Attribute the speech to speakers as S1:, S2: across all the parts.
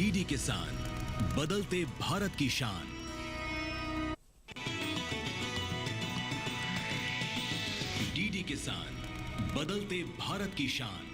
S1: DD किसान, बदलते भारत की शान। डीडी किसान, बदलते भारत की शान।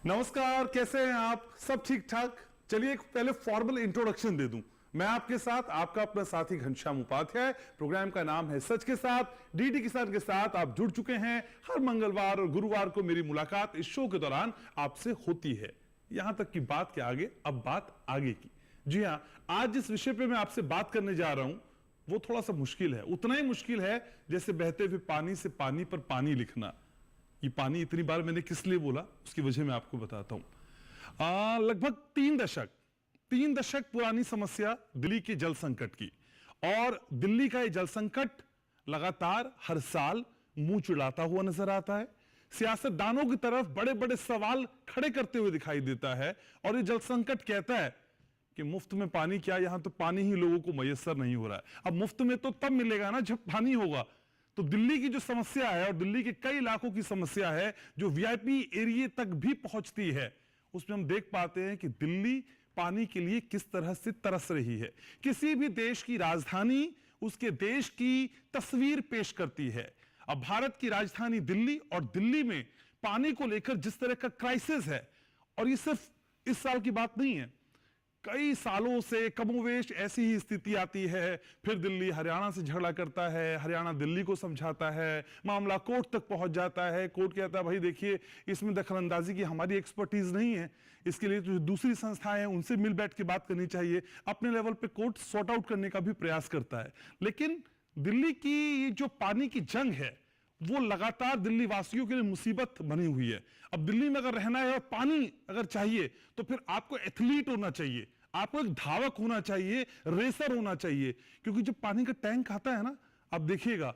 S2: नमस्कार, कैसे हैं आप? सब ठीक ठाक? चलिए एक पहले फॉर्मल इंट्रोडक्शन दे दूं। मैं आपके साथ आपका अपना साथी घनश्याम उपाध्याय। प्रोग्राम का नाम है सच के साथ। डीडी किसान के साथ आप जुड़ चुके हैं। हर मंगलवार और गुरुवार को मेरी मुलाकात इस शो के दौरान आपसे होती है। यहां तक की बात के आगे, अब बात आगे की। जी हां, आज जिस विषय पे मैं आपसे बात करने जा रहा हूं वो थोड़ा सा मुश्किल है। उतना ही मुश्किल है जैसे बहते हुए पानी से पानी पर पानी लिखना। ये पानी इतनी बार मैंने किस लिए बोला, उसकी वजह मैं आपको बताता हूं। लगभग 3 दशक पुरानी समस्या दिल्ली के जल संकट की, और दिल्ली का ये जल संकट लगातार हर साल मुंह चिढ़ाता हुआ नजर आता है। सियासतदानों की तरफ बड़े बड़े सवाल खड़े करते हुए दिखाई देता है, और ये जल संकट कहता है कि मुफ्त में पानी क्या, यहां तो पानी ही लोगों को मयसर नहीं हो रहा है। अब मुफ्त में तो तब मिलेगा ना जब पानी होगा। तो दिल्ली की जो समस्या है, और दिल्ली के कई इलाकों की समस्या है जो वीआईपी एरिया तक भी पहुंचती है, उसमें हम देख पाते हैं कि दिल्ली पानी के लिए किस तरह से तरस रही है। किसी भी देश की राजधानी उसके देश की तस्वीर पेश करती है। अब भारत की राजधानी दिल्ली, और दिल्ली में पानी को लेकर जिस तरह का क्राइसिस है, और ये सिर्फ इस साल की बात नहीं है, कई सालों से कमोवेश ऐसी ही स्थिति आती है। फिर दिल्ली हरियाणा से झगड़ा करता है, हरियाणा दिल्ली को समझाता है, मामला कोर्ट तक पहुंच जाता है। कोर्ट कहता है भाई देखिए, इसमें दखलंदाजी की हमारी एक्सपर्टीज नहीं है, इसके लिए जो दूसरी संस्थाएं हैं उनसे मिल बैठ के बात करनी चाहिए। अपने लेवल पे कोर्ट सॉर्ट आउट करने का भी प्रयास करता है। लेकिन दिल्ली की जो पानी की जंग है वो लगातार दिल्ली वासियों के लिए मुसीबत बनी हुई है। अब दिल्ली में अगर रहना है और पानी अगर चाहिए तो फिर आपको एथलीट होना चाहिए, आपको एक धावक होना चाहिए, रेसर होना चाहिए। क्योंकि जब पानी का टैंक आता है ना, आप देखिएगा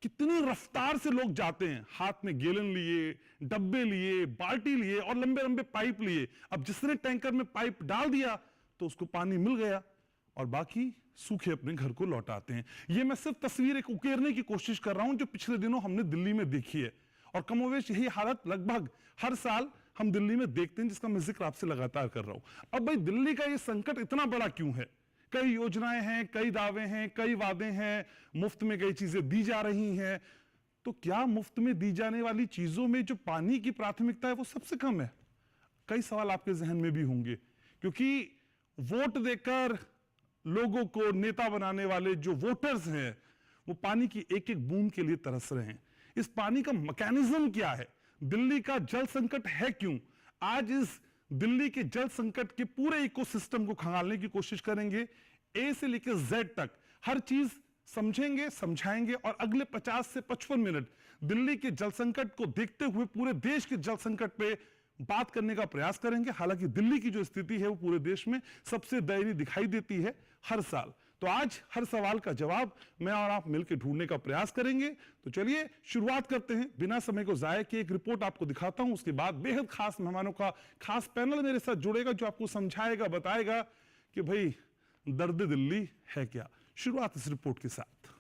S2: कितनी रफ्तार से लोग जाते हैं, हाथ में गैलन लिए, डब्बे लिए, बाल्टी लिए और लंबे लंबे पाइप लिए। अब जिसने टैंकर में पाइप डाल दिया तो उसको पानी मिल गया, और बाकी सूखे अपने घर को लौटाते हैं। ये मैं सिर्फ तस्वीर एक उकेरने की कोशिश कर रहा हूं जो पिछले दिनों हमने दिल्ली में देखी है, और कमोवेश यही हालत लगभग हर साल हम दिल्ली में देखते हैं, जिसका मैं जिक्र आपसे लगातार कर रहा हूं। अब भाई दिल्ली का ये संकट इतना बड़ा क्यों है? कई योजनाएं हैं, कई दावे हैं, कई वादे हैं, मुफ्त में कई चीजें दी जा रही हैं। तो क्या मुफ्त में दी जाने वाली चीजों में जो पानी की प्राथमिकता है वो सबसे कम है? कई सवाल आपके जहन में भी होंगे, क्योंकि वोट देकर लोगों को नेता बनाने वाले जो वोटर्स हैं वो पानी की एक एक बूंद के लिए तरस रहे हैं। इस पानी का मैकेनिज्म क्या है? दिल्ली का जल संकट है क्यों? आज इस दिल्ली के जल संकट के पूरे इकोसिस्टम को खंगालने की कोशिश करेंगे। ए से लेकर जेड तक हर चीज समझेंगे, समझाएंगे, और अगले 50 से 55 मिनट दिल्ली के जल संकट को देखते हुए पूरे देश के जल संकट पे बात करने का प्रयास करेंगे। हालांकि दिल्ली की जो स्थिति है वो पूरे देश में सबसे दयनीय दिखाई देती है हर साल। तो आज हर सवाल का जवाब मैं और आप मिलकर ढूंढने का प्रयास करेंगे। तो चलिए शुरुआत करते हैं, बिना समय को जाए किए एक रिपोर्ट आपको दिखाता हूं। उसके बाद बेहद खास मेहमानों का खास पैनल मेरे साथ जुड़ेगा जो आपको समझाएगा, बताएगा कि भाई दर्द दिल्ली है क्या। शुरुआत इस रिपोर्ट के साथ।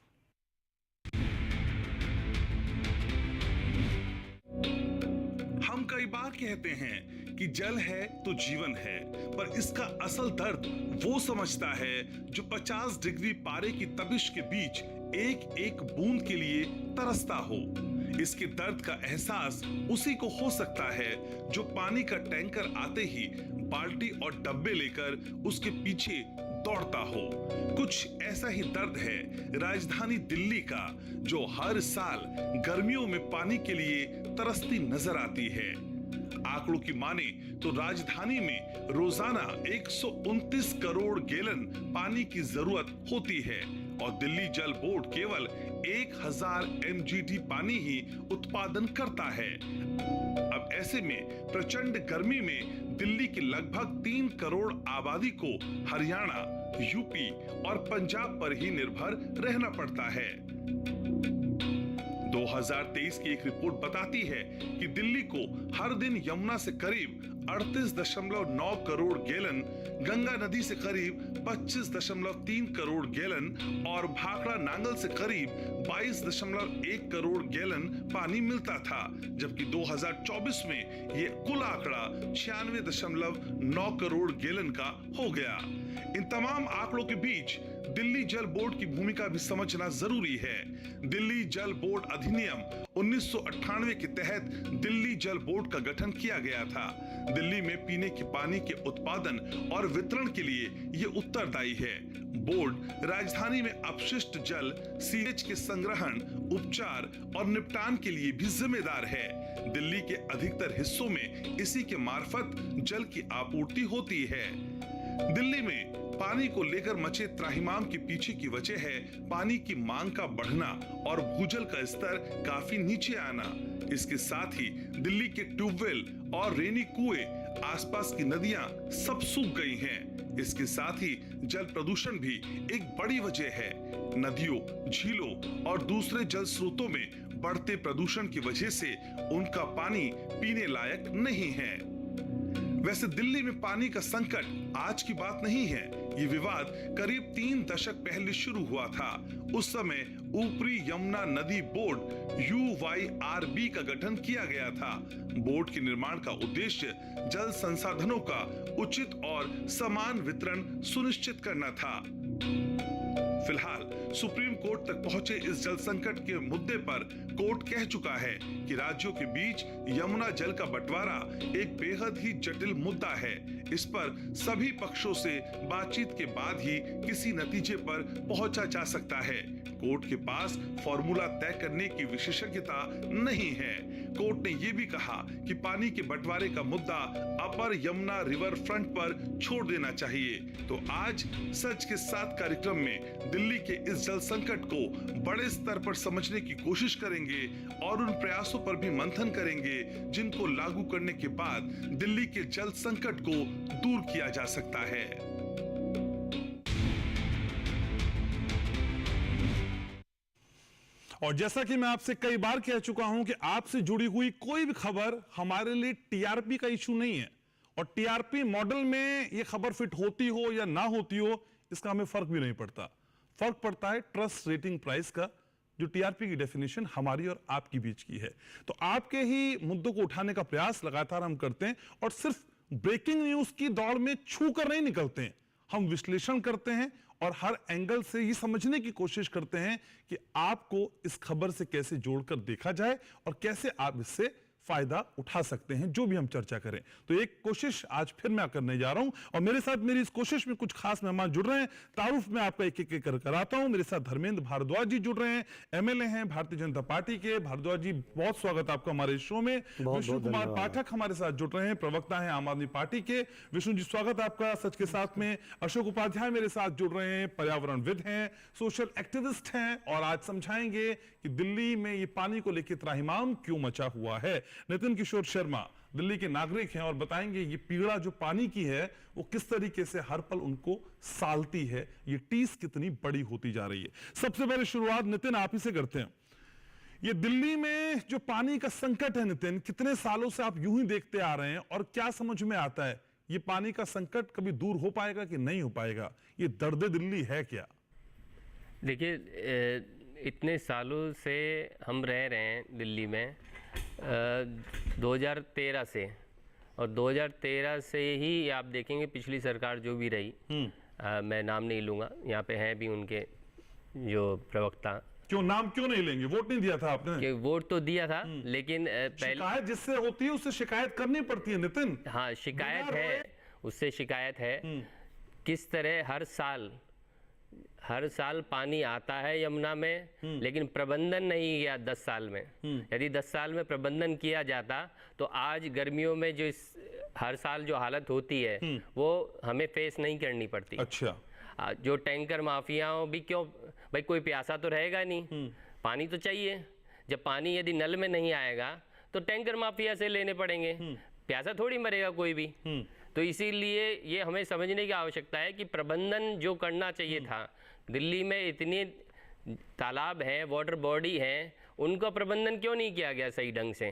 S2: हम कई बार कहते हैं कि जल है तो जीवन है, पर इसका असल दर्द वो समझता है जो 50 डिग्री पारे की तपिश के बीच एक एक बूंद के लिए तरसता हो। इसके दर्द का एहसास उसी को हो सकता है जो पानी का टैंकर आते ही बाल्टी और डब्बे लेकर उसके पीछे दौड़ता हो। कुछ ऐसा ही दर्द है राजधानी दिल्ली का, जो हर साल गर्मियों में पानी के लिए तरसती नजर आती है। आंकड़ों की माने तो राजधानी में रोजाना 129 करोड़ गैलन पानी की जरूरत होती है, और दिल्ली जल बोर्ड केवल 1000 MGD पानी ही उत्पादन करता है। अब ऐसे में प्रचंड गर्मी में दिल्ली की लगभग 3 करोड़ आबादी को हरियाणा, यूपी और पंजाब पर ही निर्भर रहना पड़ता है। 2023 की एक रिपोर्ट बताती है कि दिल्ली को हर दिन यमुना से करीब 38.9 करोड़ गैलन गंगा नदी से करीब 25.3 करोड़ गैलन और भाखड़ा नांगल से करीब 22.1 करोड़ गैलन पानी मिलता था, जबकि 2024 में ये कुल आंकड़ा 96.9 करोड़ गैलन का हो गया। इन तमाम आंकड़ों के बीच दिल्ली जल बोर्ड की भूमिका भी समझना जरूरी है। दिल्ली जल बोर्ड अधिनियम 1998 के तहत दिल्ली जल बोर्ड का गठन किया गया था। दिल्ली में पीने के पानी के उत्पादन और वितरण के लिए ये उत्तरदायी है। बोर्ड राजधानी में अपशिष्ट जल, सीवेज के संग्रहण, उपचार और निपटान के लिए भी जिम्मेदार है। दिल्ली के अधिकतर हिस्सों में इसी के मार्फत जल की आपूर्ति होती है। दिल्ली में पानी को लेकर मचे त्राहिमाम के पीछे की वजह है पानी की मांग का बढ़ना और भूजल का स्तर काफी नीचे आना। इसके साथ ही दिल्ली के ट्यूबवेल और रेनी कुएं, आसपास की नदियां सब सूख गई हैं। इसके साथ ही जल प्रदूषण भी एक बड़ी वजह है। नदियों, झीलों और दूसरे जल स्रोतों में बढ़ते प्रदूषण की वजह से उनका पानी पीने लायक नहीं है। वैसे दिल्ली में पानी का संकट आज की बात नहीं है। ये विवाद करीब 3 दशक पहले शुरू हुआ था। उस समय ऊपरी यमुना नदी बोर्ड UYRB का गठन किया गया था। बोर्ड के निर्माण का उद्देश्य जल संसाधनों का उचित और समान वितरण सुनिश्चित करना था। फिलहाल सुप्रीम कोर्ट तक पहुंचे इस जल संकट के मुद्दे पर कोर्ट कह चुका है कि राज्यों के बीच यमुना जल का बंटवारा एक बेहद ही जटिल मुद्दा है। इस पर सभी पक्षों से बातचीत के बाद ही किसी नतीजे पर पहुंचा जा सकता है। कोर्ट के पास फॉर्मूला तय करने की विशेषज्ञता नहीं है। कोर्ट ने यह भी कहा कि पानी के बंटवारे का मुद्दा अपर यमुना रिवर फ्रंट पर छोड़ देना चाहिए। तो आज सच के साथ कार्यक्रम में दिल्ली के इस जल संकट को बड़े स्तर पर समझने की कोशिश करेंगे और उन प्रयासों पर भी मंथन करेंगे जिनको लागू करने के बाद दिल्ली के जल संकट को दूर किया जा सकता है। और जैसा कि मैं आपसे कई बार कह चुका हूं कि आपसे जुड़ी हुई कोई भी खबर हमारे लिए टीआरपी का इशू नहीं है, और टीआरपी मॉडल में यह खबर फिट होती हो या ना होती हो इसका हमें फर्क भी नहीं पड़ता। फर्क पड़ता है ट्रस्ट रेटिंग प्राइस का, जो टीआरपी की डेफिनेशन हमारी और आपकी बीच की है। तो आपके ही मुद्दों को उठाने का प्रयास लगातार हम करते हैं, और सिर्फ ब्रेकिंग न्यूज की दौड़ में छू कर नहीं निकलते हैं। हम विश्लेषण करते हैं और हर एंगल से ये समझने की कोशिश करते हैं कि आपको इस खबर से कैसे जोड़कर देखा जाए और कैसे आप इससे फायदा उठा सकते हैं, जो भी हम चर्चा करें। तो एक कोशिश आज फिर मैं करने जा रहा हूं, और मेरे साथ मेरी इस कोशिश में कुछ खास मेहमान जुड़ रहे हैं। तारुफ में आपका एक एक कर कराता हूं। मेरे साथ धर्मेंद्र भारद्वाज जी जुड़ रहे हैं, एमएलए हैं भारतीय जनता पार्टी के। भारद्वाज जी, बहुत स्वागत आपका हमारे शो में। विष्णु कुमार पाठक हमारे साथ जुड़ रहे हैं, प्रवक्ता हैं आम आदमी पार्टी के। विष्णु जी, स्वागत आपका सच के साथ में। अशोक उपाध्याय मेरे साथ जुड़ रहे हैं, पर्यावरणविद हैं, सोशल एक्टिविस्ट हैं, और आज समझाएंगे कि दिल्ली में ये पानी को लेकर त्राहिमाम क्यों मचा हुआ है। नितिन किशोर शर्मा दिल्ली के नागरिक हैं और बताएंगे ये पीड़ा जो पानी की है वो किस तरीके से हर पल उनको सालती है, ये टीस कितनी बड़ी होती जा रही है। सबसे पहले शुरुआत नितिन आप ही से करते हैं। ये दिल्ली में जो पानी का संकट है नितिन, कितने सालों से आप यूं ही देखते आ रहे हैं, और क्या समझ में आता है ये पानी का संकट कभी दूर हो पाएगा कि नहीं हो पाएगा? ये दर्द दिल्ली है क्या?
S3: देखिए, इतने सालों से हम रह रहे हैं दिल्ली में, 2013 से, और 2013 से ही आप देखेंगे पिछली सरकार जो भी रही, मैं नाम नहीं लूँगा, यहाँ पे हैं भी उनके जो प्रवक्ता।
S2: क्यों नाम क्यों नहीं लेंगे? वोट नहीं दिया था आपने?
S3: कि वोट तो दिया था, लेकिन पहले
S2: शिकायत जिससे होती है उससे शिकायत करनी पड़ती है नितिन।
S3: हाँ, शिकायत है, उससे शिकायत है। किस तरह हर साल पानी आता है यमुना में, लेकिन प्रबंधन नहीं किया 10 साल में। यदि 10 साल में प्रबंधन किया जाता तो आज गर्मियों में जो हर साल जो हालत होती है वो हमें फेस नहीं करनी पड़ती।
S2: अच्छा,
S3: जो टैंकर माफियाओं भी क्यों भाई, कोई प्यासा तो रहेगा नहीं, पानी तो चाहिए। जब पानी यदि नल में नहीं आएगा तो टैंकर माफिया से लेने पड़ेंगे, प्यासा थोड़ी मरेगा कोई भी। तो इसीलिए ये हमें समझने की आवश्यकता है कि प्रबंधन जो करना चाहिए था, दिल्ली में इतने तालाब हैं, वाटर बॉडी हैं, उनका प्रबंधन क्यों नहीं किया गया सही ढंग से?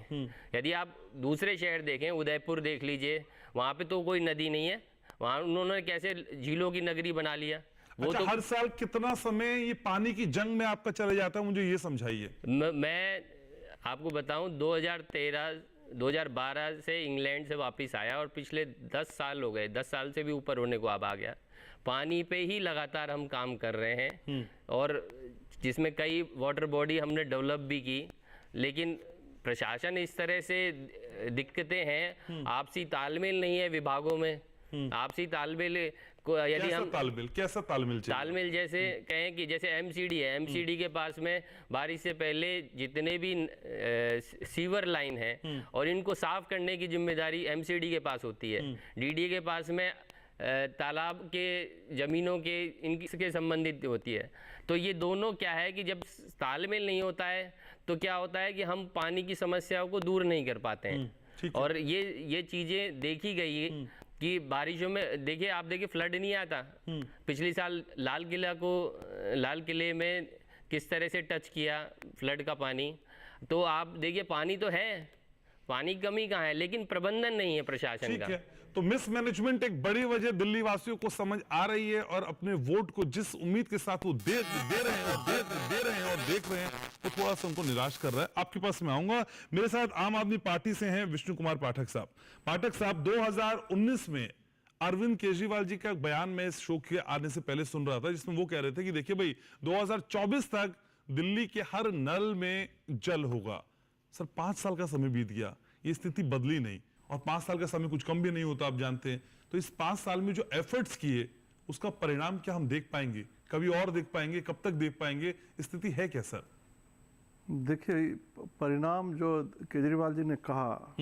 S3: यदि आप दूसरे शहर देखें, उदयपुर देख लीजिए, वहाँ पे तो कोई नदी नहीं है, वहाँ उन्होंने कैसे झीलों की नगरी बना लिया। वो
S2: अच्छा,
S3: तो
S2: हर साल कितना समय ये पानी की जंग में आपका चला जाता है, मुझे ये समझाइए।
S3: मैं आपको बताऊं 2012 से इंग्लैंड से वापस आया और पिछले 10 साल हो गए, 10 साल से भी ऊपर होने को अब आ गया। पानी पे ही लगातार हम काम कर रहे हैं और जिसमें कई वाटर बॉडी हमने डेवलप भी की, लेकिन प्रशासन इस तरह से दिक्कतें हैं, आपसी तालमेल नहीं है विभागों में। आपसी तालमेल को यदि हम
S2: कैसा तालमेल चाहिए?
S3: तालमेल जैसे कहें कि जैसे एमसीडी है, एमसीडी के पास में बारिश से पहले जितने भी सीवर लाइन है और इनको साफ करने की जिम्मेदारी एमसीडी के पास होती है। डीडीए के पास में तालाब के जमीनों के इनके संबंधित होती है। तो ये दोनों क्या है कि जब तालमेल नहीं होता है तो क्या होता है कि हम पानी की समस्याओं को दूर नहीं कर पाते हैं। और ये चीजें देखी गई कि बारिशों में देखिए, आप देखिए फ्लड नहीं आता। पिछले साल लाल किले में किस तरह से टच किया फ्लड का पानी। तो आप देखिए पानी तो है, पानी की कमी कहाँ है, लेकिन प्रबंधन नहीं है प्रशासन का।
S2: तो मिसमैनेजमेंट एक बड़ी वजह दिल्ली वासियों को समझ आ रही है और अपने वोट को जिस उम्मीद के साथ वो दे रहे हैं और देख रहे हैं, वो थोड़ा सा उनको निराश कर रहा है। आपके पास मैं आऊंगा। मेरे साथ आम आदमी पार्टी से हैं विष्णु कुमार पाठक साहब। पाठक साहब, 2019 में अरविंद केजरीवाल जी का बयान में इस शो के आने से पहले सुन रहा था, जिसमें वो कह रहे थे कि देखिए भाई 2024 तक दिल्ली के हर नल में जल होगा। सर 5 साल का समय बीत गया, ये स्थिति बदली नहीं, और 5 साल का समय कुछ कम भी नहीं होता, आप जानते हैं। तो इस 5 साल में जो एफर्ट्स किए उसका परिणाम क्या हम देख पाएंगे? कभी और देख पाएंगे? कब तक देख पाएंगे? स्थिति है क्या सर?
S4: देखिए, परिणाम जो केजरीवाल जी ने कहा,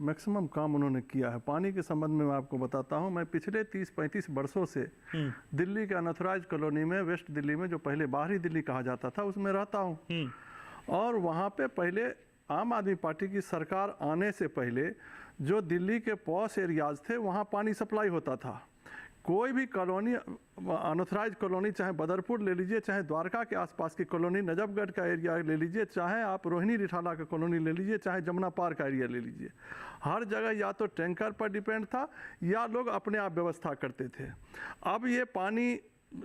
S4: मैक्सिमम काम उन्होंने किया है। पानी के संबंध में मैं आपको बताता हूं, मैं पिछले 30-35 वर्षों से दिल्ली के अनऑथराइज्ड कॉलोनी में, वेस्ट दिल्ली में, जो पहले बाहरी दिल्ली कहा जाता था, उसमें रहता हूं। और वहां पे पहले आम आदमी पार्टी की सरकार आने से पहले जो दिल्ली के पॉश एरियाज थे वहाँ पानी सप्लाई होता था। कोई भी कॉलोनी, अनऑथराइज्ड कॉलोनी, चाहे बदरपुर ले लीजिए, चाहे द्वारका के आसपास की कॉलोनी, नजफगढ़ का एरिया ले लीजिए, चाहे आप रोहिणी रिठाला का कॉलोनी ले लीजिए, चाहे जमुना पार का एरिया ले लीजिए, हर जगह या तो टैंकर पर डिपेंड था या लोग अपने आप व्यवस्था करते थे। अब ये पानी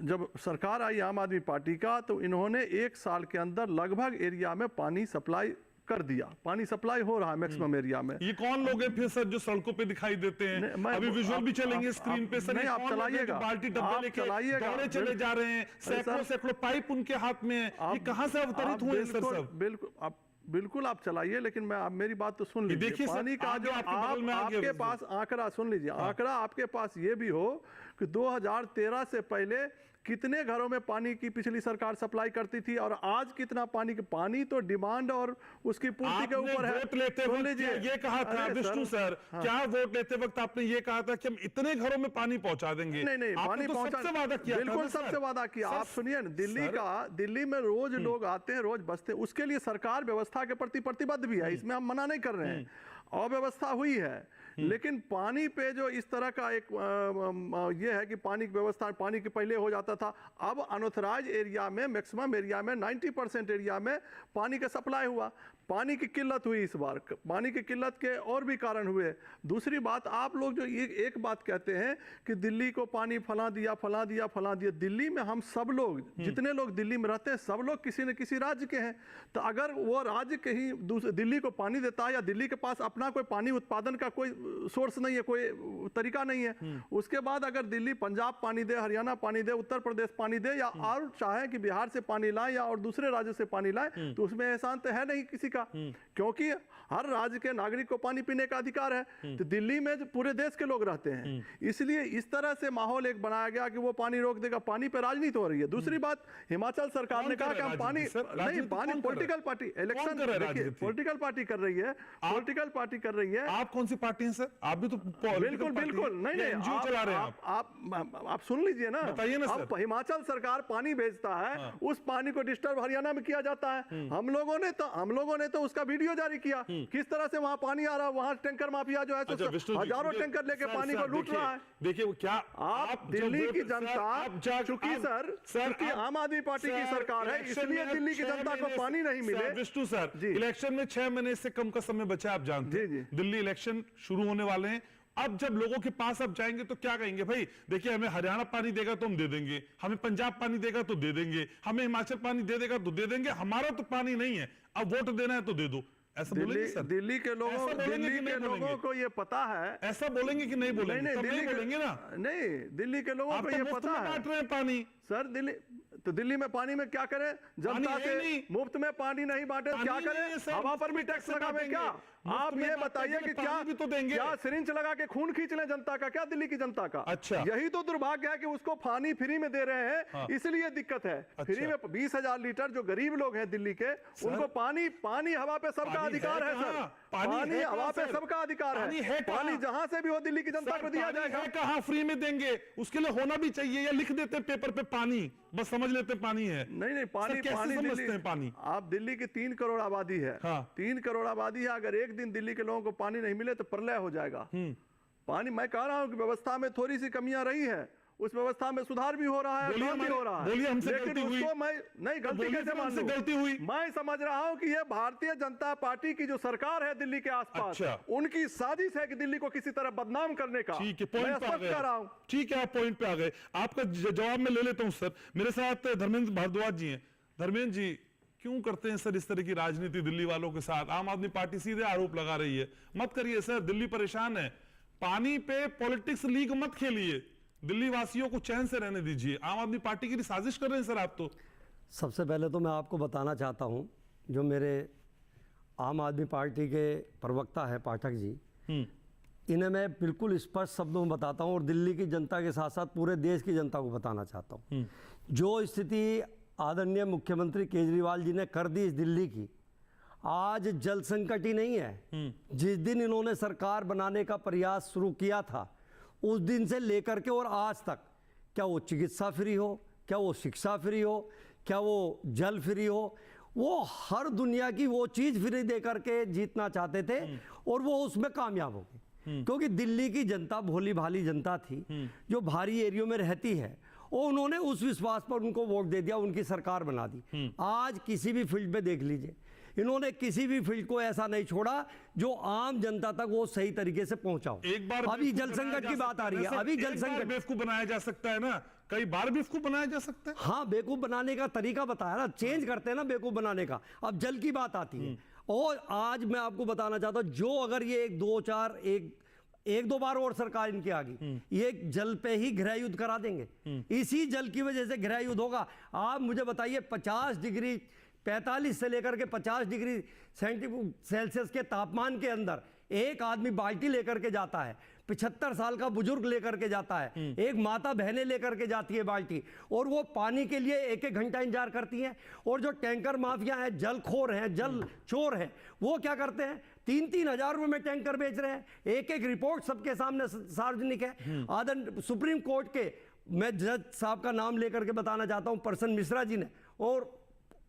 S4: जब सरकार आई आम आदमी पार्टी का, तो इन्होंने 1 साल के अंदर लगभग एरिया में पानी सप्लाई कर दिया। पानी सप्लाई हो रहा है मैक्सिमम एरिया में।
S2: ये कौन लोग हैं फिर सर जो सड़कों पे दिखाई देते हैं? अभी विजुअल भी चलेंगे स्क्रीन पे सर।
S4: नहीं, आप चलाइएगा,
S2: बाल्टी डब्बे लेके दौड़े चले जा रहे हैं, सैकड़ों पाइप उनके हाथ में है। ये कहां से अवतरित हुए सर? सब
S4: बिल्कुल आप चलाइए, लेकिन मैं, आप मेरी बात तो सुन लीजिए। पानी का जो आपके पास आंकड़ा सुन लीजिए, आंकड़ा आपके पास ये भी हो कि 2013 से पहले कितने घरों में पानी की पिछली सरकार सप्लाई करती थी और आज कितना पानी तो डिमांड और उसकी पूर्ति के ऊपर है।
S2: वोट लेते वक्त ये कहा था विष्णु सर, क्या वोट लेते वक्त आपने ये कहा था कि हम इतने घरों में पानी पहुंचा देंगे?
S4: नहीं, पानी पहुंचा,
S2: वादा किया,
S4: बिल्कुल सबसे वादा किया। आप सुनिए, दिल्ली में रोज लोग आते हैं, रोज बसते हैं, उसके लिए सरकार व्यवस्था के प्रति प्रतिबद्ध भी है, इसमें हम मना नहीं कर रहे हैं। अव्यवस्था हुई है, लेकिन पानी पे जो इस तरह का एक ये है कि पानी की व्यवस्था पानी के पहले हो जाता था, अब अनऑथराइज्ड एरिया में, मैक्सिमम एरिया में, 90% एरिया में पानी का सप्लाई हुआ। पानी की किल्लत हुई इस बार, पानी की किल्लत के और भी कारण हुए। दूसरी बात, आप लोग जो एक बात कहते हैं कि दिल्ली को पानी फला दिया। दिल्ली में हम सब लोग, जितने लोग दिल्ली में रहते हैं, सब लोग किसी न किसी राज्य के हैं। तो अगर वो राज्य के ही दिल्ली को पानी देता है, या दिल्ली के पास अपना कोई पानी उत्पादन का कोई सोर्स नहीं है, कोई तरीका नहीं है, उसके बाद अगर दिल्ली पंजाब पानी दे, हरियाणा पानी दे, उत्तर प्रदेश पानी दे, या और चाहे कि बिहार से पानी लाए या और दूसरे राज्य से पानी लाए, तो उसमें एहसान तो है नहीं किसी का, क्योंकि हर राज्य के नागरिक को पानी पीने का अधिकार है। तो दिल्ली में पूरे देश के लोग रहते हैं, इसलिए इस तरह से माहौल एक बनाया गया कि वो पानी रोक देगा। पानी पे राजनीति हो रही है। दूसरी बात, हिमाचल सरकार ने कहा कि हम पानी नहीं, पानी political party, election political party कर रही है, पॉलिटिकल पार्टी कर रही है।
S2: आप कौन सी पार्टी हैं सर? आप भी तो
S4: बिल्कुल नहीं,
S2: चला रहे हैं
S4: आप सुन लीजिए ना,
S2: बताइए ना सर।
S4: हिमाचल सरकार पानी भेजता है, उस पानी को डिस्टर्ब हरियाणा में किया जाता है। हम लोगों ने तो उसका वीडियो जारी किया, किस तरह से वहां पानी आ रहा है, वहां टैंकर माफिया जो है हजारों टैंकर लेके पानी को लूट रहा है।
S2: देखिए क्या
S4: आप दिल्ली की जनता, चूंकि सर आम आदमी पार्टी की सरकार है, इसलिए दिल्ली की जनता को पानी नहीं मिले।
S2: विष्णु सर, इलेक्शन में 6 महीने से कम का समय बचा है, आप जानते हैं। दिल्ली इलेक्शन शुरू होने वाले हैं, अब जब लोगों के पास अब जाएंगे तो क्या कहेंगे, भाई देखिए हमें हरियाणा पानी देगा तो हम दे देंगे, हमें पंजाब पानी देगा तो दे देंगे, हमें हिमाचल पानी दे देगा तो दे देंगे, हमारा तो पानी नहीं है, अब वोट देना है तो दे दो। ऐसा बोलेंगे सर?
S4: दिल्ली के लोगों को ये पता है।
S2: ऐसा बोलेंगे कि नहीं बोलेंगे? नहीं बोलेंगे ना।
S4: नहीं, दिल्ली के लोगों को ये पता है।
S2: बांट रहे हैं पानी
S4: सर, दिल्ली में पानी में क्या करें? जनता से मुफ्त में पानी नहीं बांटे, क्या करें? हवा पर भी टैक्स लगावे क्या? आप ये बताइए कि क्या सिरिंज लगा के खून खींच लें जनता का क्या, दिल्ली की जनता का?
S2: अच्छा,
S4: यही तो दुर्भाग्य है कि उसको पानी फ्री में दे रहे हैं, इसलिए दिक्कत है। फ्री में 20,000 लीटर जो गरीब लोग हैं दिल्ली के, उनको पानी हवा पे सबका अधिकार है सर। पानी हवा पे सबका अधिकार है। पानी जहां से भी हो दिल्ली की जनता को दिया जाएगा।
S2: कहां फ्री में देंगे? उसके लिए होना भी चाहिए, या लिख देते पेपर पे पानी, बस समझ लेते पानी है।
S4: नहीं, पानी
S2: समझते हैं पानी।
S4: आप दिल्ली की 3 करोड़ आबादी है। 3 करोड़ आबादी है, अगर एक दिन दिल्ली के लोगों को पानी नहीं मिले तो प्रलय हो जाएगा। पानी, मैं कह रहा हूं कि व्यवस्था में थोड़ी सी कमियां रही है, उस व्यवस्था में सुधार भी हो रहा है, काम भी हो रहा है।
S2: बोलिए हमसे
S4: लेकिन
S2: गलती हुई?
S4: उसको मैं नहीं, गलती कैसे मान लूं?
S2: गलती हुई?
S4: मैं समझ रहा हूं कि ये भारतीय जनता पार्टी की जो सरकार है दिल्ली के आसपास, उनकी साजिश है कि दिल्ली को किसी तरह बदनाम करने का।
S2: ठीक है, पॉइंट पे आ गए।
S4: कह रहा हूं।
S2: ठीक है, आप पॉइंट पे आ गए। आपका जवाब मैं ले लेता हूं सर। मेरे साथ धर्मेंद्र भारद्वाज जी हैं। धर्मेंद्र जी, क्यों करते हैं सर इस तरह की राजनीति दिल्ली वालों के साथ? आम आदमी पार्टी सीधे आरोप लगा रही है, मत करिए सर, दिल्ली परेशान है। पानी पे पॉलिटिक्स लीग मत खेलिए, दिल्ली वासियों को चैन से रहने दीजिए। आम आदमी पार्टी की साजिश कर रहे हैं सर आप तो।
S5: सबसे पहले तो मैं आपको बताना चाहता हूं, जो मेरे आम आदमी पार्टी के प्रवक्ता है पाठक जी, इन्हें मैं बिल्कुल स्पष्ट शब्दों में बताता हूं और दिल्ली की जनता के साथ साथ पूरे देश की जनता को बताना चाहता हूं। जो स्थिति आदरणीय मुख्यमंत्री केजरीवाल जी ने कर दी इस दिल्ली की, आज जल संकट ही नहीं है। जिस दिन इन्होंने सरकार बनाने का प्रयास शुरू किया था, उस दिन से लेकर के और आज तक, क्या वो चिकित्सा फ्री हो, क्या वो शिक्षा फ्री हो, क्या वो जल फ्री हो, वो हर दुनिया की वो चीज़ फ्री दे करके जीतना चाहते थे और वो उसमें कामयाब हो गए। क्योंकि दिल्ली की जनता भोली भाली जनता थी, जो भारी एरियो में रहती है, और उन्होंने उस विश्वास पर उनको वोट दे दिया, उनकी सरकार बना दी। आज किसी भी फील्ड में देख लीजिए, इन्होंने किसी भी फील्ड को ऐसा नहीं छोड़ा जो आम जनता तक वो सही तरीके से पहुंचाओ।
S2: एक बार
S5: अभी जल संकट की बात आ रही है, अभी जल संकट
S2: बेवकूफ बनाया जा सकता है ना, कई बार बेवकूफ बनाया जा सकता है।
S5: हाँ, बेवकूफ बनाने का तरीका बताया ना, चेंज करते हैं ना बेवकूफ बनाने का। अब जल की बात आती है, और आज मैं आपको बताना चाहता हूं, जो अगर ये एक दो बार और सरकार इनकी आ गई, ये जल पे ही गृह युद्ध करा देंगे। इसी जल की वजह से गृह युद्ध होगा। आप मुझे बताइए, 45 से लेकर के 50 डिग्री सेल्सियस के तापमान के अंदर एक आदमी बाल्टी लेकर के जाता है, 75 साल का बुजुर्ग लेकर के जाता है, एक माता बहनें लेकर के जाती है बाल्टी, और वो पानी के लिए 1-1 घंटा इंतजार करती हैं। और जो टैंकर माफिया हैं, जलखोर हैं, जल चोर हैं, वो क्या करते हैं, 3-3 हजार रुपए में टैंकर बेच रहे हैं। एक रिपोर्ट सबके सामने सार्वजनिक है। आदरणीय सुप्रीम कोर्ट के, मैं जज साहब का नाम लेकर के बताना चाहता हूं, प्रसन्न मिश्रा जी ने और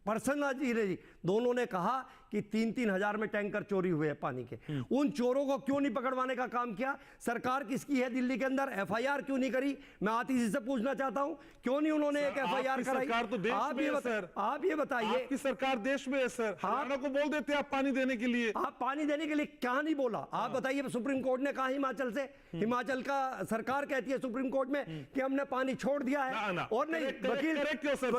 S5: प्रसन्ना जी ने, दोनों ने कहा कि 3-3 हजार में टैंकर चोरी हुए हैं पानी के। उन चोरों को क्यों नहीं पकड़वाने का काम किया? सरकार किसकी है दिल्ली के अंदर? एफआईआर क्यों नहीं करी? मैं आतिश जी से पूछना चाहता हूं, क्यों नहीं उन्होंने एक एफआईआर कराई?
S2: सरकार तो देश में है सर।
S5: आप ये बताइए,
S2: आपकी सरकार देश में है सर, हरियाणा को बोल देते आप पानी देने के लिए।
S5: आप पानी देने के लिए क्या नहीं बोला? आप बताइए, सुप्रीम कोर्ट ने कहा हिमाचल से, हिमाचल का सरकार कहती है सुप्रीम कोर्ट में कि हमने पानी छोड़ दिया है, और नहीं वकील
S2: क्यों सर?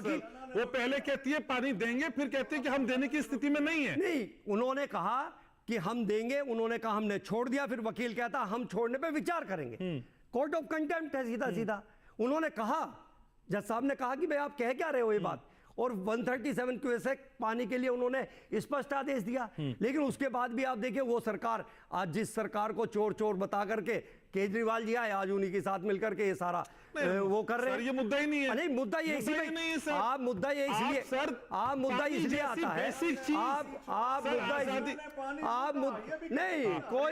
S2: वो पहले कहती है पानी देंगे, फिर कहती है कि हम देने की स्थिति में नहीं है।
S5: नहीं, उन्होंने कहा कि हम देंगे, उन्होंने कहा हमने छोड़ दिया, फिर वकील कहता हम छोड़ने पे विचार करेंगे। कोर्ट ऑफ कंटेम्प्ट है सीधा सीधा। उन्होंने कहा, जज साहब ने कहा कि भाई आप कह क्या रहे हो ये बात, और 137 क्यूसेक पानी के लिए उन्होंने स्पष्ट आदेश दिया। लेकिन उसके बाद भी आप देखिए, वो सरकार, आज जिस सरकार को चोर चोर बता करके केजरीवाल जी आए, आज उन्हीं के साथ मिलकर के ये सारा वो कर रहे हैं।
S2: ये मुद्दा ही नहीं है।
S5: नहीं, मुद्दा ये इसलिए नहीं है सर। आप मुद्दा ये इसलिए, आप मुद्दा इसलिए आता है, आप मुद्दा नहीं, कोई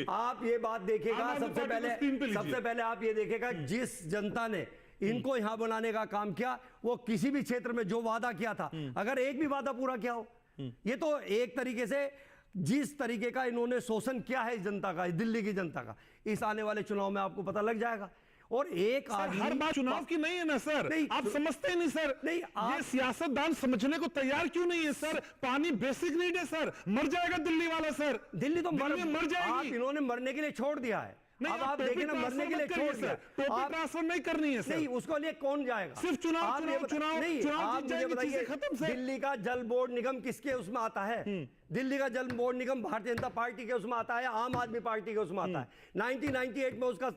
S5: आप ये बात देखिएगा, सबसे पहले आप ये देखिएगा, जिस जनता ने इनको यहां बनाने का काम किया, वो किसी भी क्षेत्र में जो वादा किया था, अगर एक भी वादा पूरा किया हो, ये तो एक तरीके से जिस तरीके का इन्होंने शोषण किया है इस जनता का, इस दिल्ली की जनता का, इस आने वाले चुनाव में आपको पता लग जाएगा। और एक आदमी
S2: हर बात चुनाव की नहीं है ना सर,
S5: नहीं,
S2: आप समझते ही नहीं सर।
S5: नहीं,
S2: ये सियासतदान समझने को तैयार क्यों नहीं है सर? पानी बेसिक नीड है सर, मर जाएगा दिल्ली वाला सर,
S5: दिल्ली तो मर
S2: मर जाएगी।
S5: आप इन्होंने मरने के लिए छोड़ दिया है।
S2: नहीं,
S5: अब आप देखिए ना, मरने के लिए छोड़ दिया।
S2: टॉपिक ट्रांसफर नहीं करनी है सर।
S5: नहीं, उसको लिए कौन जाएगा?
S2: सिर्फ चुनाव
S5: आप
S2: चुनाव
S5: ये
S2: चुनाव
S5: नहीं,
S2: चुनाव
S5: आप
S2: जीत
S5: मुझे
S2: जाएंगे,
S5: बताइए,
S2: चीजें खत्म सर।
S5: दिल्ली का जल बोर्ड निगम किसके उसमें आता है? दिल्ली का जल बोर्ड निगम भारतीय जनता पार्टी के उसमें आता है, आम आदमी पार्टी के उसमें आता है। 1998 में उसका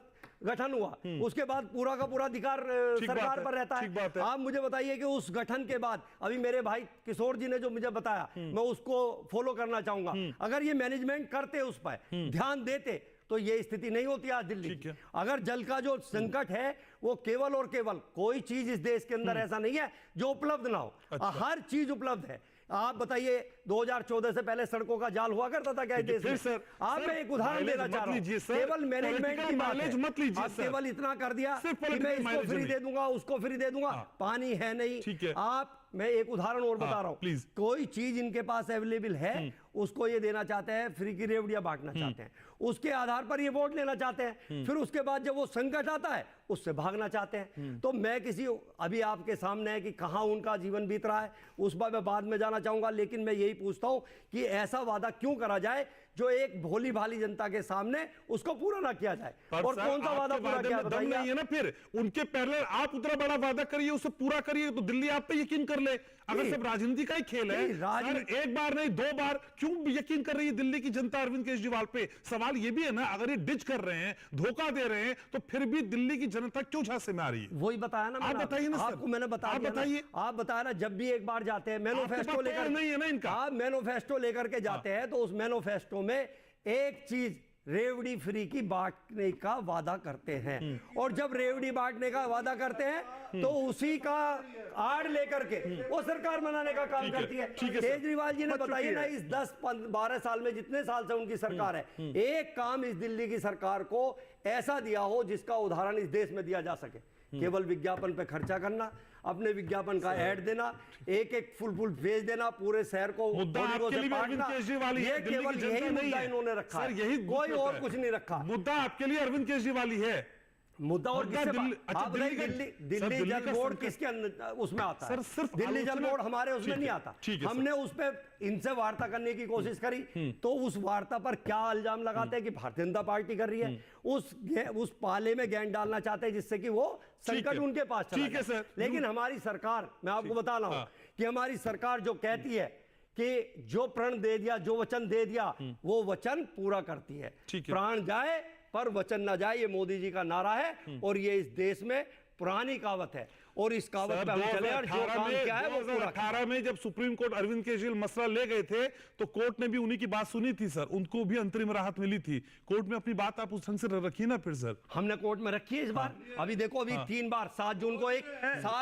S5: गठन हुआ, उसके बाद पूरा का पूरा अधिकार सरकार पर रहता है। आप मुझे बताइए कि उस गठन के बाद, अभी मेरे भाई किशोर जी ने जो मुझे बताया, मैं उसको फॉलो करना चाहूंगा। अगर ये मैनेजमेंट करते, उस पर ध्यान देते, तो ये स्थिति नहीं होती आज दिल्ली की। अगर जल का जो संकट है वो केवल और केवल, कोई चीज इस देश के अंदर ऐसा नहीं है जो उपलब्ध ना हो। हर चीज उपलब्ध है। आप बताइए 2014 से पहले सड़कों का जाल हुआ करता था क्या देश में?
S2: सर,
S5: आप मैं एक उदाहरण देना चाह रहा हूं, केवल मैनेजमेंट की बात है।
S2: मत लीजिए
S5: आप
S2: सर,
S5: केवल इतना कर दिया कि मैं इसको फ्री दे दूंगा, उसको फ्री दे दूंगा, पानी है नहीं।
S2: ठीक है।
S5: आप, मैं एक उदाहरण और बता रहा हूं,
S2: प्लीज।
S5: कोई चीज इनके पास अवेलेबल है, उसको ये देना चाहते हैं, फ्री की रेवड़ियां बांटना चाहते हैं, उसके आधार पर ये वोट लेना चाहते हैं, फिर उसके बाद जब वो संकट आता है उससे भागना चाहते हैं। तो मैं किसी, अभी आपके सामने है कि कहां उनका जीवन बीत रहा है, उस पर मैं बाद में जाना चाहूंगा, लेकिन मैं यही पूछता हूं कि ऐसा वादा क्यों करा जाए जो एक भोली भाली जनता के सामने उसको पूरा ना किया जाए? और कौन सा वादा पूरा किया
S2: दम नहीं है ना? फिर उनके पहले आप उतना बड़ा वादा करिए, उसे पूरा करिए, तो दिल्ली आप पे यकीन कर ले। अगर सब राजनीति का ही खेल है सर, एक बार नहीं 2 बार क्यों यकीन कर रही है दिल्ली की जनता अरविंद केजरीवाल पे? सवाल ये भी है ना, अगर ये डिच कर रहे हैं, धोखा दे रहे हैं, तो फिर भी दिल्ली की जनता क्यों झांसे में आ रही है?
S5: वही बताया ना,
S2: आप बताइए ना सर,
S5: आपको मैंने बताया,
S2: आप बताइए।
S5: आप बताया ना, जब भी एक बार जाते हैं मैनिफेस्टो लेकर,
S2: नहीं है ना इनका,
S5: आप मैनिफेस्टो लेकर के जाते हैं, तो उस मैनिफेस्टो में एक चीज रेवड़ी फ्री की बांटने का वादा करते हैं, और जब रेवड़ी बांटने का वादा करते हैं तो उसी का आड़ लेकर के वो सरकार बनाने का काम करती है। केजरीवाल जी ने बताइए ना, इस 10-12 साल में, जितने साल से उनकी सरकार है, एक काम इस दिल्ली की सरकार को ऐसा दिया हो जिसका उदाहरण इस देश में दिया जा सके? केवल विज्ञापन पे खर्चा करना, अपने विज्ञापन का ऐड देना, एक फुल पेज देना, पूरे शहर को
S2: मुद्दा आपके लिए अरविंद केजरीवाल ही है,
S5: ये केवल यही मुद्दा इन्होंने रखा है,
S2: यही
S5: कोई और कुछ नहीं रखा।
S2: मुद्दा आपके लिए अरविंद केजरीवाल ही है।
S5: मुद्दा और किससे दिल्ली जल बोर्ड किसके उसमें आता है?
S2: सिर्फ
S5: दिल्ली जल बोर्ड हमारे उसमें नहीं आता। हमने उस पर इनसे वार्ता करने की कोशिश करी, तो उस वार्ता पर क्या इल्जाम लगाते हैं कि भारतीय जनता पार्टी कर रही है, उस पाले में गेंद डालना चाहते हैं जिससे कि वो संकट उनके पास चला जाए। लेकिन हमारी सरकार, मैं आपको बता रहा हूं कि हमारी सरकार जो कहती है कि जो प्रण दे दिया, जो वचन दे दिया, वो वचन पूरा करती है। प्राण जाए पर वचन ना जाए, ये मोदी जी का नारा है, और ये इस देश में पुरानी कहावत है, और इस कहावत पे हम चले, और जो काम क्या है वो पूरा।
S2: 2018 में जब सुप्रीम कोर्ट अरविंद केजरीवाल मसला ले गए थे, तो कोर्ट ने भी उन्हीं की बात सुनी थी सर, उनको भी अंतरिम राहत मिली थी। कोर्ट में अपनी बात आप उस ढंग से रखिए ना फिर सर।
S5: हमने कोर्ट में रखी है इस बार। अभी देखो, अभी 3 बार, 7 जून को,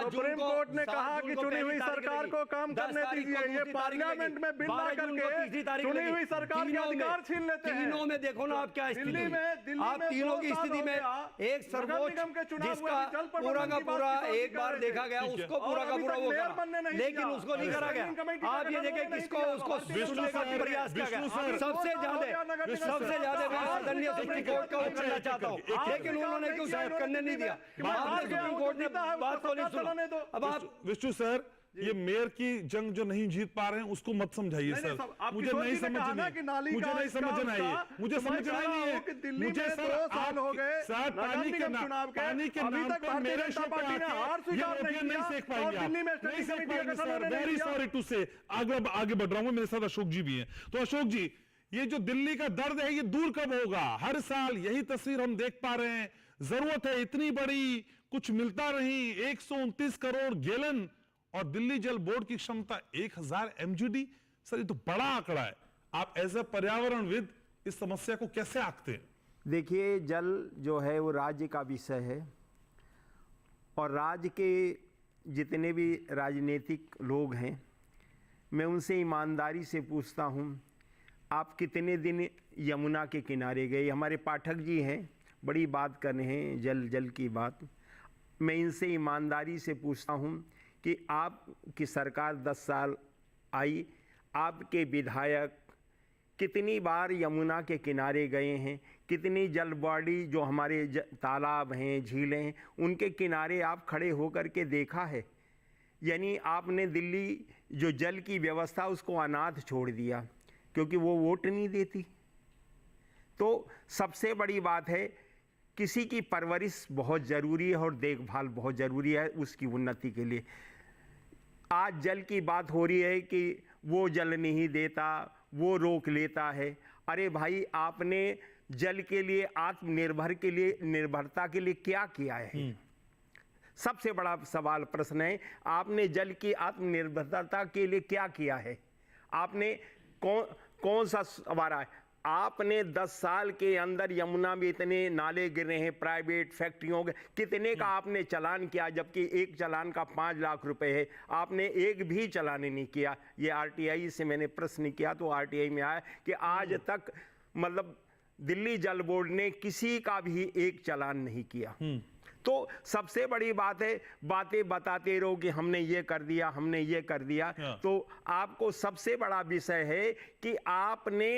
S4: सुप्रीम कोर्ट ने कहा कि चुनी हुई सरकार को काम करने दीजिए, ये पार्लियामेंट में बिल ला करके चुनी हुई सरकार के अधिकार छीन लेते हैं।
S5: तीनों में देखो ना आप क्या स्थिति है, आप तीनों की स्थिति में एक सर्वोच्च जिसका पूरा का पूरा एक बार देखा गया, उसको पूरा का पूरा वो करा, लेकिन उसको नहीं करा गया। आप ये देखें किसको उसको सुनने का प्रयास किया गया। सबसे ज्यादा मैं आदरणीय सुप्रीम कोर्ट का वो करना चाहता हूँ, लेकिन उन्होंने क्यों शायद करने नहीं दिया। सुप्रीम कोर्ट ने बात को नहीं सुना। अब आप
S2: विष्णु सर, ये मेयर की जंग जो नहीं जीत पा रहे हैं उसको मत समझाइए सर, मुझे नहीं समझ नहीं आई, मुझे समझ नहीं है, मुझे
S4: मुझे सर 2 साल हो गए
S2: पानी के नाम पे मेरे शो पे आके नहीं सीख पाएंगे आप, नहीं सीख पाएंगे सर, वेरी सॉरी टू से। आगे बढ़ रहा हूँ, मेरे साथ अशोक जी भी हैं। तो अशोक जी, ये जो दिल्ली का दर्द है ये दूर कब होगा? हर साल यही तस्वीर हम देख पा रहे हैं, जरूरत है इतनी बड़ी, कुछ मिलता नहीं, 129 करोड़ गैलन, और दिल्ली जल बोर्ड की क्षमता 1000 MGD। सर, ये तो बड़ा आंकड़ा है। आप एज ए पर्यावरणविद इस समस्या को कैसे आंकते हैं?
S6: देखिए, जल जो है वो राज्य का विषय है, और राज्य के जितने भी राजनीतिक लोग हैं, मैं उनसे ईमानदारी से पूछता हूं, आप कितने दिन यमुना के किनारे गए? हमारे पाठक जी हैं, बड़ी बात कर रहे हैं जल की बात। मैं इनसे ईमानदारी से पूछता हूं कि आपकी सरकार 10 साल आई, आपके विधायक कितनी बार यमुना के किनारे गए हैं? कितनी जल बॉडी जो हमारे तालाब हैं, झीलें हैं, उनके किनारे आप खड़े होकर के देखा है? यानी आपने दिल्ली जो जल की व्यवस्था उसको अनाथ छोड़ दिया क्योंकि वो वोट नहीं देती। तो सबसे बड़ी बात है, किसी की परवरिश बहुत ज़रूरी है और देखभाल बहुत ज़रूरी है उसकी उन्नति के लिए। आज जल की बात हो रही है कि वो जल नहीं देता, वो रोक लेता है। अरे भाई, आपने जल के लिए, निर्भरता के लिए क्या किया है? सबसे बड़ा सवाल प्रश्न है, आपने जल की आत्मनिर्भरता के लिए क्या किया है? आपने कौन सा सवारा है? आपने 10 साल के अंदर यमुना में इतने नाले गिरे हैं, प्राइवेट फैक्ट्रियों के, कितने का आपने चालान किया? जबकि एक चालान का 5 लाख रुपए है, आपने एक भी चालान नहीं किया। ये आरटीआई से मैंने प्रश्न किया तो आरटीआई में आया कि आज तक मतलब दिल्ली जल बोर्ड ने किसी का भी एक चालान नहीं किया। तो सबसे बड़ी बात है, बातें बताते रहो कि हमने ये कर दिया, हमने ये कर दिया। तो आपको सबसे बड़ा विषय है कि आपने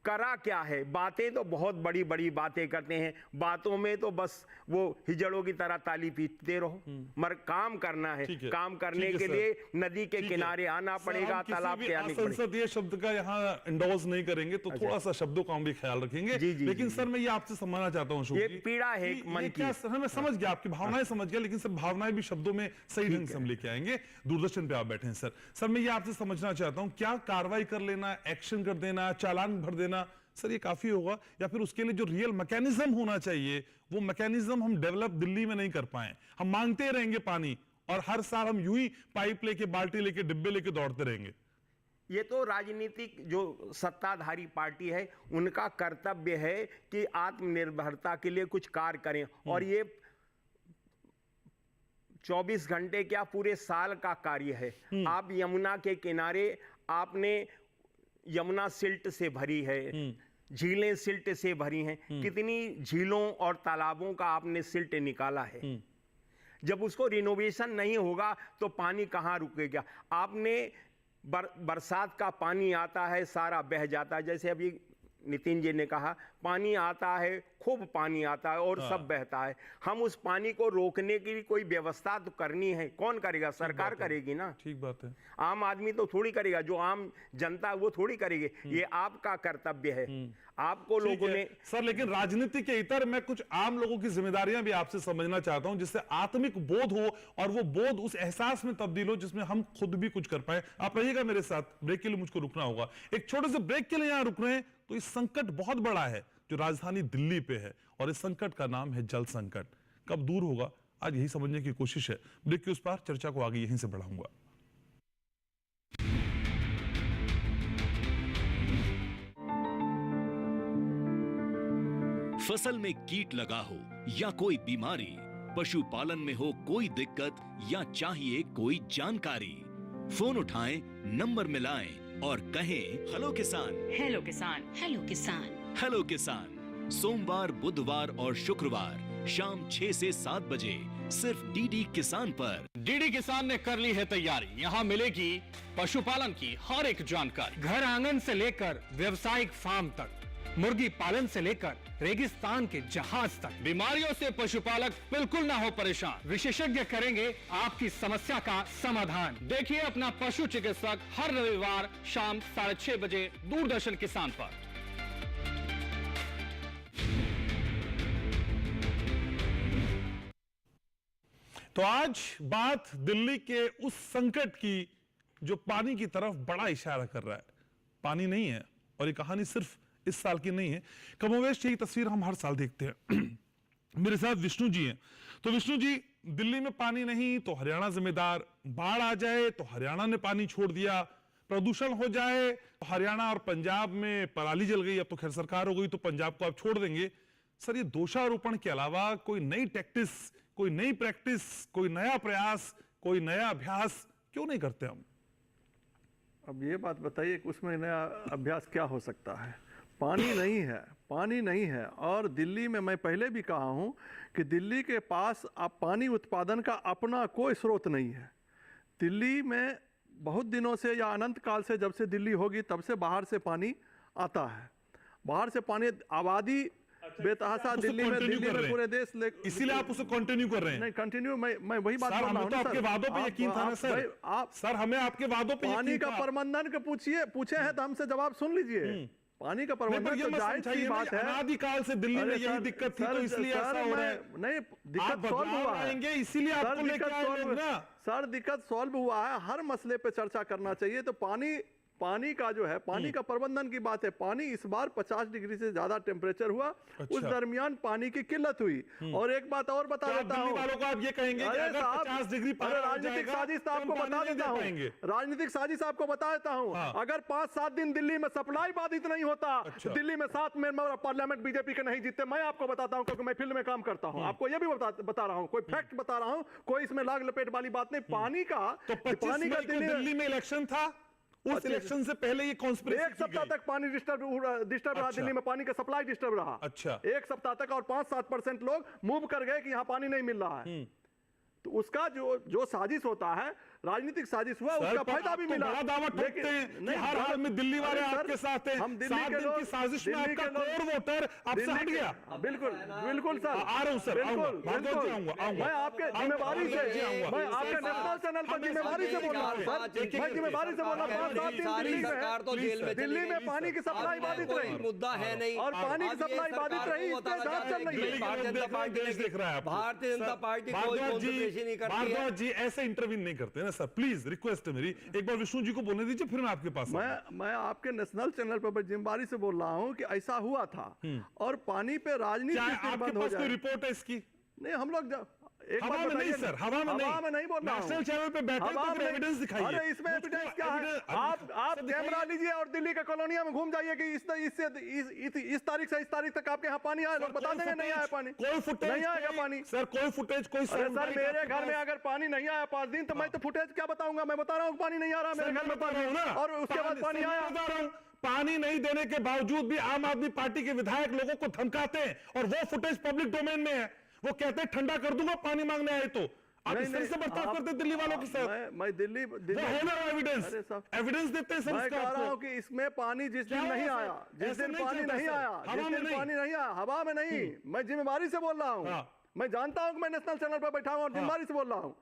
S6: करा क्या है। बातें तो बहुत बड़ी बड़ी बातें करते हैं, बातों में तो बस वो हिजड़ों की तरह ताली पीटते रहो, मगर काम करना है। काम करने के लिए नदी के किनारे आना पड़ेगा, तालाब के आने पड़ेगा।
S2: संसदीय शब्द का यहाँ इंडोर्स नहीं करेंगे तो थोड़ा सा शब्दों का हम भी ख्याल रखेंगे। लेकिन सर मैं ये आपसे समझना चाहता हूँ,
S6: ये पीड़ा है मन की।
S2: मैं समझ गया, आपकी भावनाएं समझ गया, लेकिन सर भावनाएं भी शब्दों में सही ढंग से हम लेके आएंगे। दूरदर्शन पे आप बैठे हैं सर मैं ये आपसे समझना चाहता हूँ, क्या कार्रवाई कर लेना, एक्शन कर देना, चालान भर देना सर ये काफी होगा, या फिर उसके लिए जो रियल मैकेनिज्म होना चाहिए वो मैकेनिज्म हम डेवलप दिल्ली में नहीं कर पाए? हम मांगते रहेंगे पानी और हर साल हम यूं ही पाइप लेके, बाल्टी लेके, डिब्बे लेके दौड़ते रहेंगे।
S6: ये तो राजनीतिक जो सत्ताधारी पार्टी है उनका कर्तव्य है कि आत्मनिर्भरता के लिए कुछ कार्य करें। और ये 24 घंटे क्या, पूरे साल का कार्य है। आप यमुना के किनारे, आपने यमुना सिल्ट से भरी है, झीलें सिल्ट से भरी हैं, कितनी झीलों और तालाबों का आपने सिल्ट निकाला है। जब उसको रिनोवेशन नहीं होगा तो पानी कहाँ रुकेगा? आपने बरसात का पानी आता है, सारा बह जाता है। जैसे अभी नितिन जी ने कहा, पानी आता है, खूब पानी आता है और सब बहता है। हम उस पानी को रोकने की भी कोई व्यवस्था तो करनी है। कौन करेगा? सरकार करेगी ना।
S2: ठीक बात है।
S6: आम आदमी तो थोड़ी करेगा, जो आम जनता है वो थोड़ी करेगी। ये आपका कर्तव्य है। आपको लोगों ने
S2: सर, लेकिन राजनीति के इतर मैं कुछ आम लोगों की जिम्मेदारियां भी आपसे समझना चाहता हूं, जिससे आत्मिक बोध हो और वो बोध उस एहसास में तब्दील हो जिसमें हम खुद भी कुछ कर पाए। आप रहिएगा मेरे साथ, ब्रेक के लिए मुझको रुकना होगा। एक छोटे से ब्रेक के लिए यहां रुक रहे हैं। तो इस संकट बहुत बड़ा है जो राजधानी दिल्ली पे है, और इस संकट का नाम है जल संकट। कब दूर होगा, आज यही समझने की कोशिश है। ब्रेक के उस पार चर्चा को आगे यहीं से बढ़ाऊंगा।
S1: फसल में कीट लगा हो या कोई बीमारी, पशुपालन में हो कोई दिक्कत या चाहिए कोई जानकारी, फोन उठाएं, नंबर मिलाएं और कहें हेलो किसान।
S7: हेलो किसान, हेलो किसान,
S1: हेलो किसान। सोमवार, बुधवार और शुक्रवार शाम 6 से 7 बजे सिर्फ डीडी किसान पर।
S8: डीडी किसान ने कर ली है तैयारी। यहाँ मिलेगी पशुपालन की हर एक जानकारी, घर आंगन से लेकर व्यावसायिक फार्म तक, मुर्गी पालन से लेकर रेगिस्तान के जहाज तक। बीमारियों से पशुपालक बिल्कुल ना हो परेशान, विशेषज्ञ करेंगे आपकी समस्या का समाधान। देखिए अपना पशु चिकित्सक हर रविवार शाम 6:30 बजे दूरदर्शन किसान पर।
S2: तो आज बात दिल्ली के उस संकट की जो पानी की तरफ बड़ा इशारा कर रहा है। पानी नहीं है, और ये कहानी सिर्फ इस साल की नहीं है, कमोवेश यही तस्वीर हम हर साल देखते हैं। मेरे साथ विष्णु जी हैं। तो विष्णु जी, दिल्ली में पानी नहीं तो हरियाणा जिम्मेदार, बाढ़ आ जाए तो हरियाणा ने पानी छोड़ दिया, प्रदूषण हो जाए तो हरियाणा और पंजाब में पराली जल गई, अब तो खैर सरकार हो गई तो पंजाब को आप छोड़ देंगे। सर, ये दोषारोपण के अलावा कोई नई टैक्टिस, कोई नई प्रैक्टिस, कोई नया प्रयास, कोई नया अभ्यास क्यों नहीं करते हम?
S4: अब ये बात बताइए कि उसमें नया अभ्यास क्या हो सकता है? पानी नहीं है, पानी नहीं है। और दिल्ली में मैं पहले भी कहा हूँ कि दिल्ली के पास अब पानी उत्पादन का अपना कोई स्रोत नहीं है। दिल्ली में बहुत दिनों से या अनंत काल से, जब से दिल्ली होगी तब से बाहर से पानी आता है। बाहर से पानी, आबादी बेतहाशा
S2: उसे
S4: दिल्ली में
S2: continue कर रहे हैं।
S4: पूरे देश
S2: इसीलिए आप उसे कंटिन्यू कर रहे हैं।
S4: नहीं कंटिन्यू, मैं वही बात
S2: सर
S4: बोल रहा
S2: हमें
S4: हूँ
S2: तो
S4: ना
S2: आपके
S4: सर।
S2: वादों पे यकीन था ना सर।
S4: आप
S2: सर हमें आपके वादों पे
S4: पानी
S2: यकीन
S4: का
S2: था।
S4: प्रबंधन के पूछे हैं तो हमसे जवाब सुन लीजिए। पानी का
S2: नहीं, पर
S4: प्रबंधन
S2: ये
S4: तो
S2: मत
S4: जायज
S2: समझाइए
S4: सी
S2: ना,
S4: बात है।
S2: अनादिकाल से दिल्ली में
S4: अरे
S2: यही
S4: सर,
S2: दिक्कत थी,
S4: सर,
S2: तो इसलिए
S4: सर,
S2: ऐसा हो रहा है।
S4: नहीं
S2: आप
S4: दिक्कत सॉल्व
S2: बदलाव
S4: हुआ है
S2: लाएंगे, इसीलिए
S4: सर,
S2: आपको लेके
S4: दिक्कत
S2: आए लोग ना।
S4: सर दिक्कत सॉल्व हुआ है। हर मसले पे चर्चा करना चाहिए। तो पानी का जो है, पानी का प्रबंधन की बात है। पानी इस बार 50 डिग्री से ज्यादा टेम्परेचर हुआ। उस दरमियान पानी की किल्लत हुई। और एक बात और बता देता हूं,
S2: वालों को आप ये कहेंगे कि अगर 50 डिग्री पारा हो
S4: राजनीतिक
S2: जाएगा,
S4: साजिश
S2: तो हम
S4: आपको
S2: पानी
S4: बता
S2: नहीं
S4: देता
S2: दे
S4: हूं।
S2: पाएंगे।
S4: राजनीतिक साजिश आपको बता देता हूं।
S2: हाँ।
S4: अगर 5-7 दिन दिल्ली में सप्लाई बाधित नहीं होता,
S2: अच्छा।
S4: दिल्ली में 7 मेंबर पार्लियामेंट बीजेपी के नहीं जीतते। मैं आपको बताता हूं क्योंकि मैं फील्ड में काम करता हूं। आपको ये भी बता रहा हूं, कोई फैक्ट बता रहा हूं, कोई इसमें लाग लपेट वाली बात नहीं। पानी का
S2: तो 25 मई को दिल्ली में इलेक्शन था, उस इलेक्शन से पहले ये कॉन्स्पिरेसी
S4: एक सप्ताह तक पानी डिस्टर्ब रहा।
S2: अच्छा।
S4: दिल्ली में पानी का सप्लाई डिस्टर्ब रहा।
S2: अच्छा।
S4: एक सप्ताह तक, और 5-7% लोग मूव कर गए कि यहाँ पानी नहीं मिल रहा है। तो उसका जो साजिश होता है, राजनीतिक साजिश हुआ, उसका फायदा भी मिला।
S2: बड़ा दावा ठोकते हैं कि हर हाल में दिल्ली वाले आपके साथ हैं।
S4: हम दिल्ली
S2: 7
S4: के
S2: दिन
S4: लोग,
S2: की साजिश में
S4: दिल्ली
S2: आपका
S4: के लोग-
S2: कोर वोटर आपसे हट गया।
S4: बिल्कुल बिल्कुल सर,
S2: आ रहा हूं सर,
S4: बिल्कुल
S2: आऊंगा, भागवत जी आऊंगा, आऊंगा।
S4: मैं आपके जिम्मेवारी से, मैं आपके नेशनल चैनल पर जिम्मेवारी से बोल रहा हूँ सर। मैं जिम्मेवारी से बोल रहा हूँ। 5-7 दिन दिल्ली में पानी की सप्लाई बाधित रही,
S5: मुद्दा है नहीं,
S4: और पानी की सप्लाई बाधित रही, इस पे जांच चल रही है।
S5: भारतीय जनता पार्टी
S2: देख रहा है आपको।
S5: भारतीय जनता पार्टी कोई
S2: भारद्वाज
S5: कॉन्सेंट्रेशन नहीं करती है।
S2: भारद्वाज जी ऐसे इंटरव्यू नहीं करते ना सर, प्लीज रिक्वेस्ट है मेरी। एक बार विष्णु जी को बोलने दीजिए, फिर मैं आपके पास आऊंगा।
S4: मैं आपके नेशनल चैनल पर जिम्मेवारी से बोल रहा हूँ कि ऐसा हुआ था, और पानी पे राजनीति
S2: क्या
S4: फिर
S2: आपके
S4: बंद हो
S2: पास कोई
S4: जाए।
S2: रिपोर्ट है इसकी?
S4: नहीं, हम लोग एक
S2: हवा
S4: बात
S2: में नहीं
S4: बताइए,
S2: सर, हवा में
S4: नहीं बोल रहा हूँ।
S2: नेशनल चैनल पे बैठे
S4: हवा
S2: तो
S4: में
S2: फिर
S4: नहीं।
S2: एविडेंस दिखाइए।
S4: अरे इसमें
S2: मुझको
S4: एविडेंस क्या है?
S2: evidence-
S4: आप
S2: सर, दिखाइए।
S4: कैमरा लीजिए और दिल्ली के कॉलोनिया में घूम जाइए कि इस तारीख से इस तारीख तक आपके यहाँ पानी आया। लोग बता देंगे नहीं आया पानी,
S2: कोई फुटेज
S4: नहीं आएगा पानी।
S2: सर, कोई फुटेज, कोई
S4: अरे सर, मेरे घर में अगर पानी नहीं आया 5 दिन, तो मैं तो फुटेज क्या बताऊंगा? मैं बता रहा हूँ पानी नहीं आ रहा मेरे घर में,
S2: बता रहा हूँ ना,
S4: और उसके बाद पानी आया।
S2: बता रहा हूँ, पानी नहीं देने के बावजूद भी आम आदमी पार्टी के विधायक लोगों को धमकाते हैं, और वो फुटेज पब्लिक डोमेन में है। वो कहते हैं ठंडा कर दूंगा पानी मांगने आए तो। आप इस तरह से बर्ताव करते दिल्ली वालों के साथ।
S4: मैं दिल्ली
S2: वो है ना एविडेंस,
S4: अरे साहब,
S2: एविडेंस देते हैं सर
S4: मैं
S2: इसका
S4: कह रहा
S2: आपको।
S4: हूं कि इसमें पानी जिस
S2: क्या
S4: दिन नहीं
S2: हुआ सर?
S4: आया, जिस
S2: ऐसे
S4: दिन
S2: नहीं
S4: पानी
S2: चलता
S4: नहीं
S2: सर।
S4: आया,
S2: हवा
S4: जिस
S2: में
S4: दिन
S2: नहीं।
S4: पानी नहीं आया, हवा में नहीं, मैं जिम्मेवारी से बोल रहा हूँ।
S2: हाँ।
S4: मैं जानता हूँ कि मैं नेशनल चैनल पर बैठा हूँ और जिम्मेवारी से बोल रहा हूँ।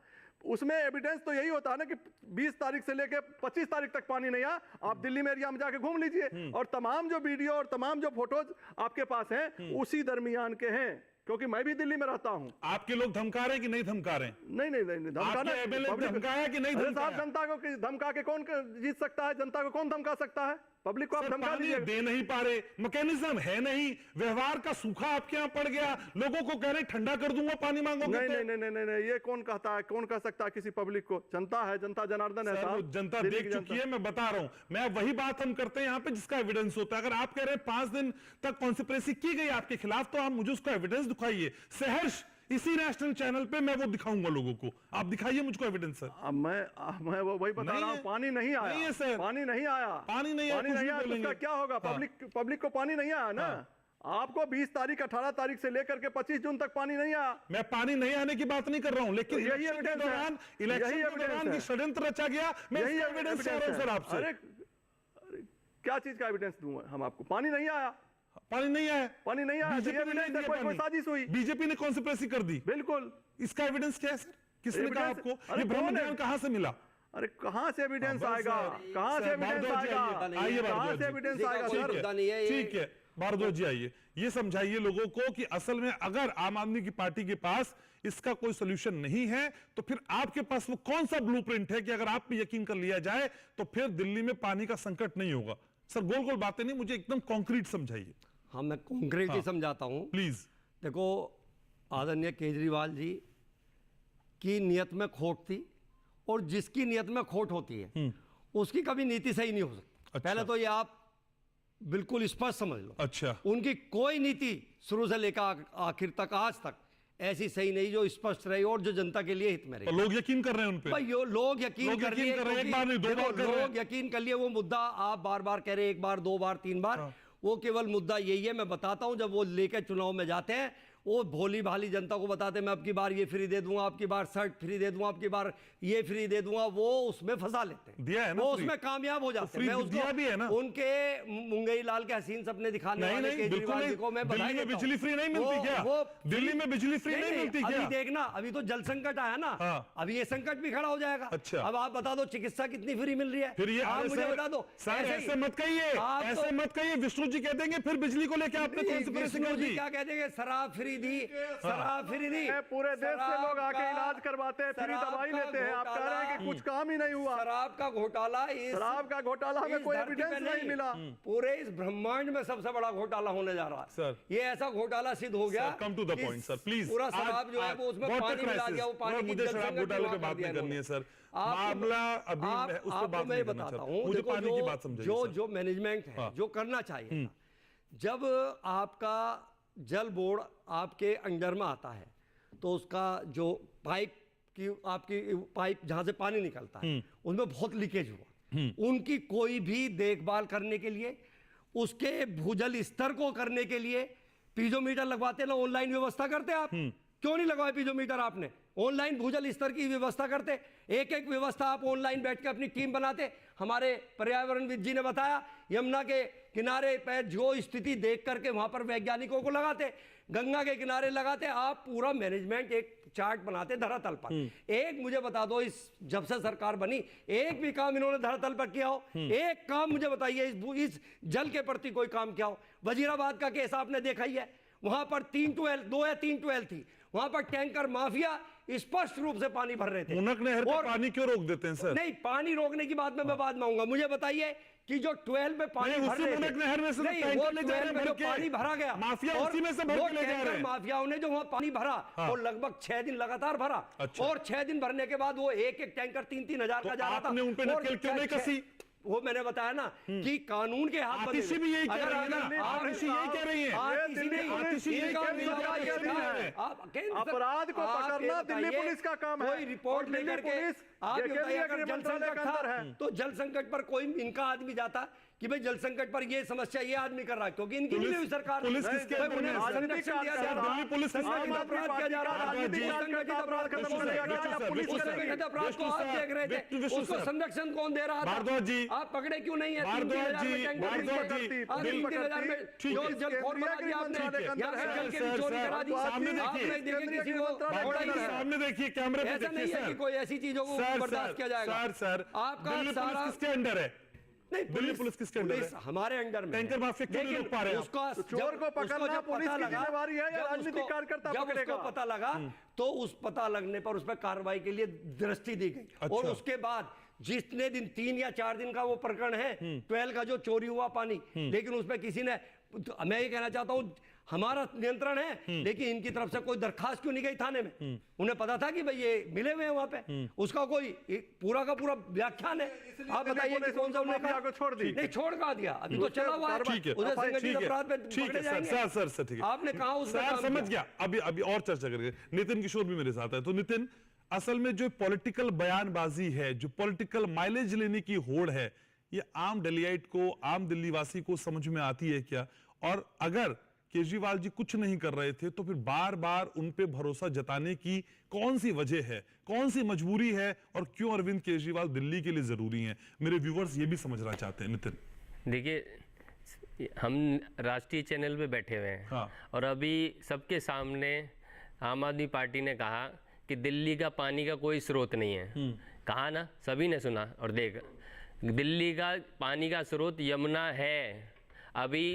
S4: उसमें एविडेंस तो यही होता है ना कि 20 तारीख से लेके 25 तारीख तक पानी नहीं आया। आप दिल्ली में एरिया में जाके घूम लीजिए, और तमाम जो वीडियो और तमाम जो फोटोज आपके पास हैं, उसी दरमियान के हैं, क्योंकि मैं भी दिल्ली में रहता हूं।
S2: आपके लोग धमका रहे हैं कि नहीं धमका रहे हैं?
S4: नहीं धमकाना,
S2: आपके MLA
S4: पब्लिक-
S2: धमकाया कि नहीं
S4: अरे
S2: धमकाया?
S4: साहब, जनता को धमका के कौन जीत सकता है? जनता को कौन धमका सकता है? पब्लिक को आप
S2: सर,
S4: धमका
S2: पानी
S4: दीजिए।
S2: दे नहीं पा रहे, मैकेनिज्म है नहीं, व्यवहार का सूखा आपके यहाँ पड़ गया, लोगों को कह रहे ठंडा कर दूंगा पानी मांगोगे
S4: नहीं
S2: तो।
S4: नहीं, ये कौन कहता है? कौन कह सकता है किसी पब्लिक को? जनता है, जनता जनार्दन है
S2: सर, वो
S4: साहब,
S2: जनता
S4: दिल्ली
S2: देख
S4: की
S2: चुकी है, मैं बता रहा हूं। मैं वही बात हम करते हैं यहाँ पे जिसका एविडेंस होता है। अगर आप कह रहे हैं 5 दिन तक कॉन्स्पिरेसी की गई आपके खिलाफ, तो आप मुझे उसका एविडेंस दिखाइए। सहर्ष इसी नेशनल चैनल पे मैं वो दिखाऊंगा लोगों को। आप दिखाइए मुझको एविडेंस सर।
S4: अब मैं वो वही बता
S2: नहीं
S4: रहा हूँ,
S2: है।
S4: पानी नहीं आया।
S2: नहीं है सर।
S4: पानी नहीं आया,
S2: पानी नहीं आया, कुछ भी
S4: आया, तो
S2: बोलेंगे।
S4: उसका क्या होगा?
S2: हाँ।
S4: पब्लिक को पानी नहीं आया ना। आपको 20 तारीख 18 तारीख से लेकर के 25 जून तक पानी नहीं आया।
S2: मैं पानी नहीं आने की बात नहीं कर रहा हूं, लेकिन
S4: तो यही
S2: इलेक्शन के
S4: evidence है।
S2: दौरान
S4: यही evidence है।
S2: षड्यंत्र रचा गया। मैं
S4: यही
S2: इसका एविडेंस चाह रहा हूं सर आपसे।
S4: अरे क्या चीज का एविडेंस दूं हम आपको? पानी नहीं आया,
S2: पानी नहीं आया,
S4: पानी नहीं आया,
S2: बीजेपी ने
S4: evidence
S2: नहीं
S4: है,
S2: दिया
S4: कोई
S2: पानी।
S4: साजिश हुई।
S2: बीजेपी ने कॉन्स्पिरेसी कर दी।
S4: बिल्कुल।
S2: इसका एविडेंस क्या है सर? किसने कहा
S4: Evidence-
S2: आपको?
S4: अरे
S2: ये ब्रह्म
S4: कौन है?
S2: ज्ञान कहाँ से मिला?
S4: अरे कहाँ से एविडेंस
S2: हाँ, बस
S4: आएगा?
S2: सर,
S4: कहाँ से
S2: सर,
S4: एविडेंस
S2: भारद्वाज जी
S4: आएगा?
S2: आइए
S4: कहाँ
S2: भारद्वाज
S4: से
S2: जी।
S4: एविडेंस
S5: किसी का
S4: आएगा
S5: कोई
S4: सर?
S5: मुद्दा नहीं है ये।
S2: ठीक है, भारद्वाज जी आइए, ये समझाइए लोगों को कि असल में अगर आम आदमी की पार्टी के पास इसका कोई सोल्यूशन नहीं है, तो फिर आपके पास वो कौन सा ब्लूप्रिंट है कि अगर आप पे यकीन कर लिया जाए तो फिर दिल्ली में पानी का संकट नहीं होगा? सर, गोल गोल बातें नहीं, मुझे एकदम कॉन्क्रीट समझाइए
S5: हाँ, मैं कॉन्क्रीट ही समझाता हूँ
S2: प्लीज।
S5: देखो, आदरणीय केजरीवाल जी की नियत में खोट थी, और जिसकी नियत में खोट होती है उसकी कभी नीति सही नहीं हो सकती।
S2: अच्छा।
S5: पहले तो ये आप बिल्कुल स्पष्ट समझ लो।
S2: अच्छा,
S5: उनकी कोई नीति शुरू से लेकर आखिर तक आज तक ऐसी सही नहीं जो स्पष्ट रही और जो जनता के लिए हित में
S2: तो
S5: रही।
S2: लोग यकीन कर रहे हैं उन पे?
S5: भाई लोग यकीन कर लिए,
S2: कर रहे हैं, एक बार नहीं, दो
S5: देखो,
S2: बार कर रहे हैं।
S5: लोग यकीन कर लिए। वो मुद्दा आप बार बार कह रहे हैं, 1 बार 2 बार 3 बार, वो केवल मुद्दा यही है। मैं बताता हूं, जब वो लेकर चुनाव में जाते हैं वो भोली भाली जनता को बताते मैं अब की बार ये फ्री दे दूंगा, अब की बार शर्ट फ्री दे दूंगा, अब की बार ये फ्री दे दूंगा, वो उसमें फंसा लेते हैं,
S2: दिया है ना
S5: वो
S2: फ्री।
S5: उसमें कामयाब हो जाते
S2: फ्री
S5: हैं। मैं
S2: दिया भी है ना।
S5: उनके मुंगई लाल के हसीन सपने दिखाने
S2: नहीं
S5: वाले
S2: नहीं बिल्कुल
S5: केजरीवाल जी
S2: नहीं।
S5: को मैं बधाई
S2: दिल्ली में
S5: देता हूं।
S2: बिजली फ्री नहीं मिलती क्या? दिल्ली में बिजली फ्री नहीं मिलती क्या?
S5: अभी देखना, अभी तो जल संकट आया ना,
S2: हाँ।
S5: अभी ये संकट भी खड़ा हो जाएगा।
S2: अच्छा।
S5: अब आप बता दो चिकित्सा कितनी फ्री मिल रही है,
S2: फिर ये
S5: आप मुझे बता दो।
S2: सर ऐसे मत कहिए, ऐसे मत कहिए। विष्णु जी कह देंगे फिर बिजली को लेकर आपने कॉन्स्पिरेसी कर दी।
S5: क्या कह देंगे, शराब फ्री दी, शराब फ्री दी,
S4: पूरे देश से लोग आके इलाज करवाते हैं, फ्री दवाई लेते हैं, आप कह रहे हैं कि कुछ काम ही नहीं हुआ।
S5: शराब का घोटाला,
S4: शराब का घोटाला हमें कोई एविडेंस नहीं मिला।
S5: पूरे इस ब्रह्मांड में सबसे बड़ा घोटाला होने जा रहा है
S2: सर।
S5: ये ऐसा घोटाला सिद्ध हो गया।
S2: Come to the point sir please.
S5: पूरा शराब जो है वो उसमें पानी मिला दिया, वो पानी की
S2: मुझे शराब घोटाले पे बात नहीं करनी है सर, मामला अभी उस पर बात नहीं करना
S5: बताता
S2: चाहता
S5: हूँ।
S2: मुझे पानी की बात समझाइए।
S5: जो मैनेजमेंट है जो करना चाहिए था, जब आपका जल बोर्ड आपके अंडर में आता है तो उसका जो पाइप की आपकी पाइप जहां से पानी निकलता है उनमें बहुत लीकेज हुआ, उनकी कोई भी देखभाल करने के लिए, उसके भूजल स्तर को करने के लिए पीजोमीटर लगवाते ना, ऑनलाइन व्यवस्था करते आप? क्यों नहीं लगवाए पीजोमीटर आपने? ऑनलाइन भूजल स्तर की व्यवस्था करते, एक एक व्यवस्था आप ऑनलाइन बैठ के अपनी टीम बनाते। हमारे पर्यावरणविद जी ने बताया यमुना के किनारे पर जो स्थिति देख करके वहां पर वैज्ञानिकों को लगाते, गंगा के किनारे लगाते, आप पूरा मैनेजमेंट एक चार्ट बनाते धरातल पर। एक मुझे बता दो, इस जब से सरकार बनी एक भी काम इन्होंने धरातल पर किया हो? एक काम मुझे बताइए इस जल के प्रति कोई काम किया हो? वजीराबाद का केस आपने देखा ही है, वहां पर 2 या 3 ट्वेल थी, वहां पर टैंकर माफिया स्पष्ट रूप से पानी भर रहे थे।
S2: मुनक नहर पे पानी क्यों रोक देते हैं सर?
S5: नहीं, पानी रोकने की बात मैं बाद में आऊंगा। मुझे बताइए कि जो 12 में पानी भर रहे थे,
S2: मुनक नहर में से
S5: नहीं,
S2: टैंकर
S5: वो
S2: ले जा रहे
S5: 12 में जो पानी भरा गया,
S2: माफिया
S5: और
S2: उसी में से भर के ले जा रहे हैं।
S5: माफियाओं ने जो वहां पानी भरा वो लगभग 6 दिन लगातार भरा।
S2: अच्छा।
S5: और 6 दिन भरने के बाद वो एक एक टैंकर 3-3 हजार का जा रहा था।
S2: आपने उन पे नकेल क्यों नहीं कसी?
S5: वो मैंने बताया ना कि कानून के हाथ बंधे
S2: आतिशी भी यही कह रही है ना, आतिशी यही कह रही है।
S4: अपराध को पकड़ना दिल्ली पुलिस का काम है।
S5: कोई रिपोर्ट लेकर के आप बताइए, अगर जल संकट था तो जल संकट पर कोई इनका आदमी जाता कि भाई जल संकट पर ये समस्या ये आदमी कर रहा है, क्योंकि इनकी भी सरकार
S2: पुलिस किसके अंदर है?
S5: संरक्षण दिया जा रहा है,
S2: दिल्ली पुलिस किसके
S5: संगठित
S2: अंदर?
S5: अपराध किया जा रहा है, संगठित अपराध खत्म होने का संगठित अपराध को आप देख रहे थे, उसको संरक्षण कौन दे रहा था?
S2: भारद्वाज जी,
S5: आप पकड़े क्यों नहीं है?
S2: भारद्वाज जी,
S5: 3,000 में जो जल खोर बना दिया आपने, यहाँ से जल की चोरी करा दी।
S2: सामने
S5: देखिए किसी को
S2: सामने देखिए, कैमरे पे
S5: ऐसा नहीं है कि कोई ऐसी चीजों को बर्दाश्त किया जाएगा।
S2: सर
S5: आपका सारा
S2: किसके अंडर है?
S5: नहीं,
S2: दिल्ली पुलिस किसके अंडर है?
S5: हमारे अंडर में
S2: टैंकर माफिया क्यों नहीं रोक पा रहे हैं?
S5: उसका
S4: चोर को पकड़ना पुलिस की जिम्मेवारी है या राजनीतिक कार्यकर्ता पकड़ेगा?
S5: जब उसको पता लगा तो उस पता लगने पर उस पर कार्रवाई के लिए दृष्टि दी गई।
S2: अच्छा।
S5: और उसके बाद जितने दिन 3 या 4 दिन का वो प्रकरण है 12 का जो चोरी हुआ पानी, लेकिन उसमें किसी ने, मैं ये कहना चाहता हूँ हमारा नियंत्रण है, लेकिन इनकी तरफ से कोई दरखास्त क्यों नहीं गई थाने में? उन्हें पता था कि भाई ये मिले हुए हैं वहां पे, उसका कोई पूरा का पूरा व्याख्यान है। आप बताइए कि कौन सा उन्होंने कहा?
S4: छोड़ दी?
S5: नहीं, छोड़ कहा दिया, अभी तो चला हुआ है।
S2: ठीक है,
S5: उधर संगठित अपराध में
S2: ठीक
S5: पकड़े
S2: है
S5: जाएंगे।
S2: सर ठीक है।
S5: आपने कहा उसमें
S2: सर
S5: काम
S2: समझ
S5: किया।
S2: गया। अभी और चर्चा करेंगे। नितिन किशोर भी मेरे साथ है। तो नितिन, असल में जो पॉलिटिकल बयानबाजी है, जो पॉलिटिकल माइलेज लेने की होड़ है, ये आम दिल्लीइट को, आम दिल्ली वासी को समझ में आती है क्या? और अगर केजरीवाल जी कुछ नहीं कर रहे थे तो फिर बार बार उन पे भरोसा जताने की कौन सी वजह है, कौन सी मजबूरी है, और क्यों अरविंद केजरीवाल दिल्ली के लिए जरूरी हैं? मेरे व्यूअर्स ये भी समझना चाहते हैं। नितिन,
S3: देखिए, हम राष्ट्रीय चैनल पे बैठे हुए हैं।
S2: हाँ।
S3: और अभी सबके सामने आम आदमी पार्टी ने कहा कि दिल्ली का पानी का कोई स्रोत नहीं है। कहा ना, सभी ने सुना और देख, दिल्ली का पानी का स्रोत यमुना है। अभी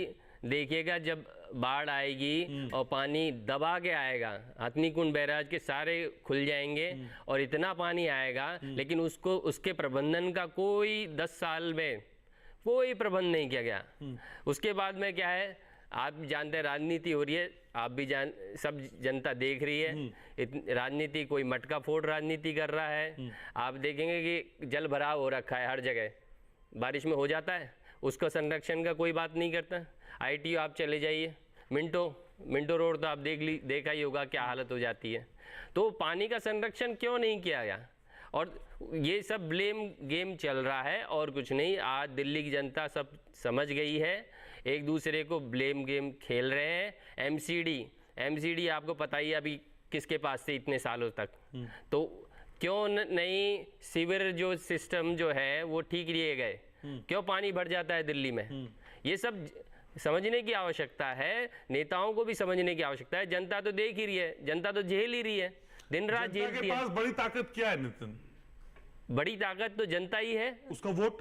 S3: देखिएगा जब बाढ़ आएगी और पानी दबा के आएगा, हथनीकुंड बैराज के सारे खुल जाएंगे और इतना पानी आएगा, लेकिन उसके प्रबंधन का कोई 10 साल में कोई प्रबंध नहीं किया गया। उसके बाद में क्या है, आप जानते हैं राजनीति हो रही है, आप भी सब जनता देख रही है। राजनीति कोई मटका फोड़ राजनीति कर रहा है। आप देखेंगे कि जल भराव हो रखा है हर जगह, बारिश में हो जाता है, उसका संरक्षण का कोई बात नहीं करता। ITO आप चले जाइए, मिंटो रोड तो आप देखा ही होगा क्या हालत हो जाती है। तो पानी का संरक्षण क्यों नहीं किया गया? और ये सब ब्लेम गेम चल रहा है और कुछ नहीं। आज दिल्ली की जनता सब समझ गई है, एक दूसरे को ब्लेम गेम खेल रहे हैं। MCD एमसीडी आपको पता ही है अभी किसके पास थे इतने सालों तक, तो क्यों नहीं सीवर जो सिस्टम जो है वो ठीक लिए गए, क्यों पानी भर जाता है दिल्ली में, ये सब समझने की आवश्यकता है, नेताओं को भी समझने की आवश्यकता है। जनता तो देख ही रही है, जनता तो झेल ही रही है, दिन रात झेलती है।
S2: पास बड़ी ताकत क्या है नितिन?
S3: बड़ी ताकत तो जनता ही है,
S2: उसका वोट।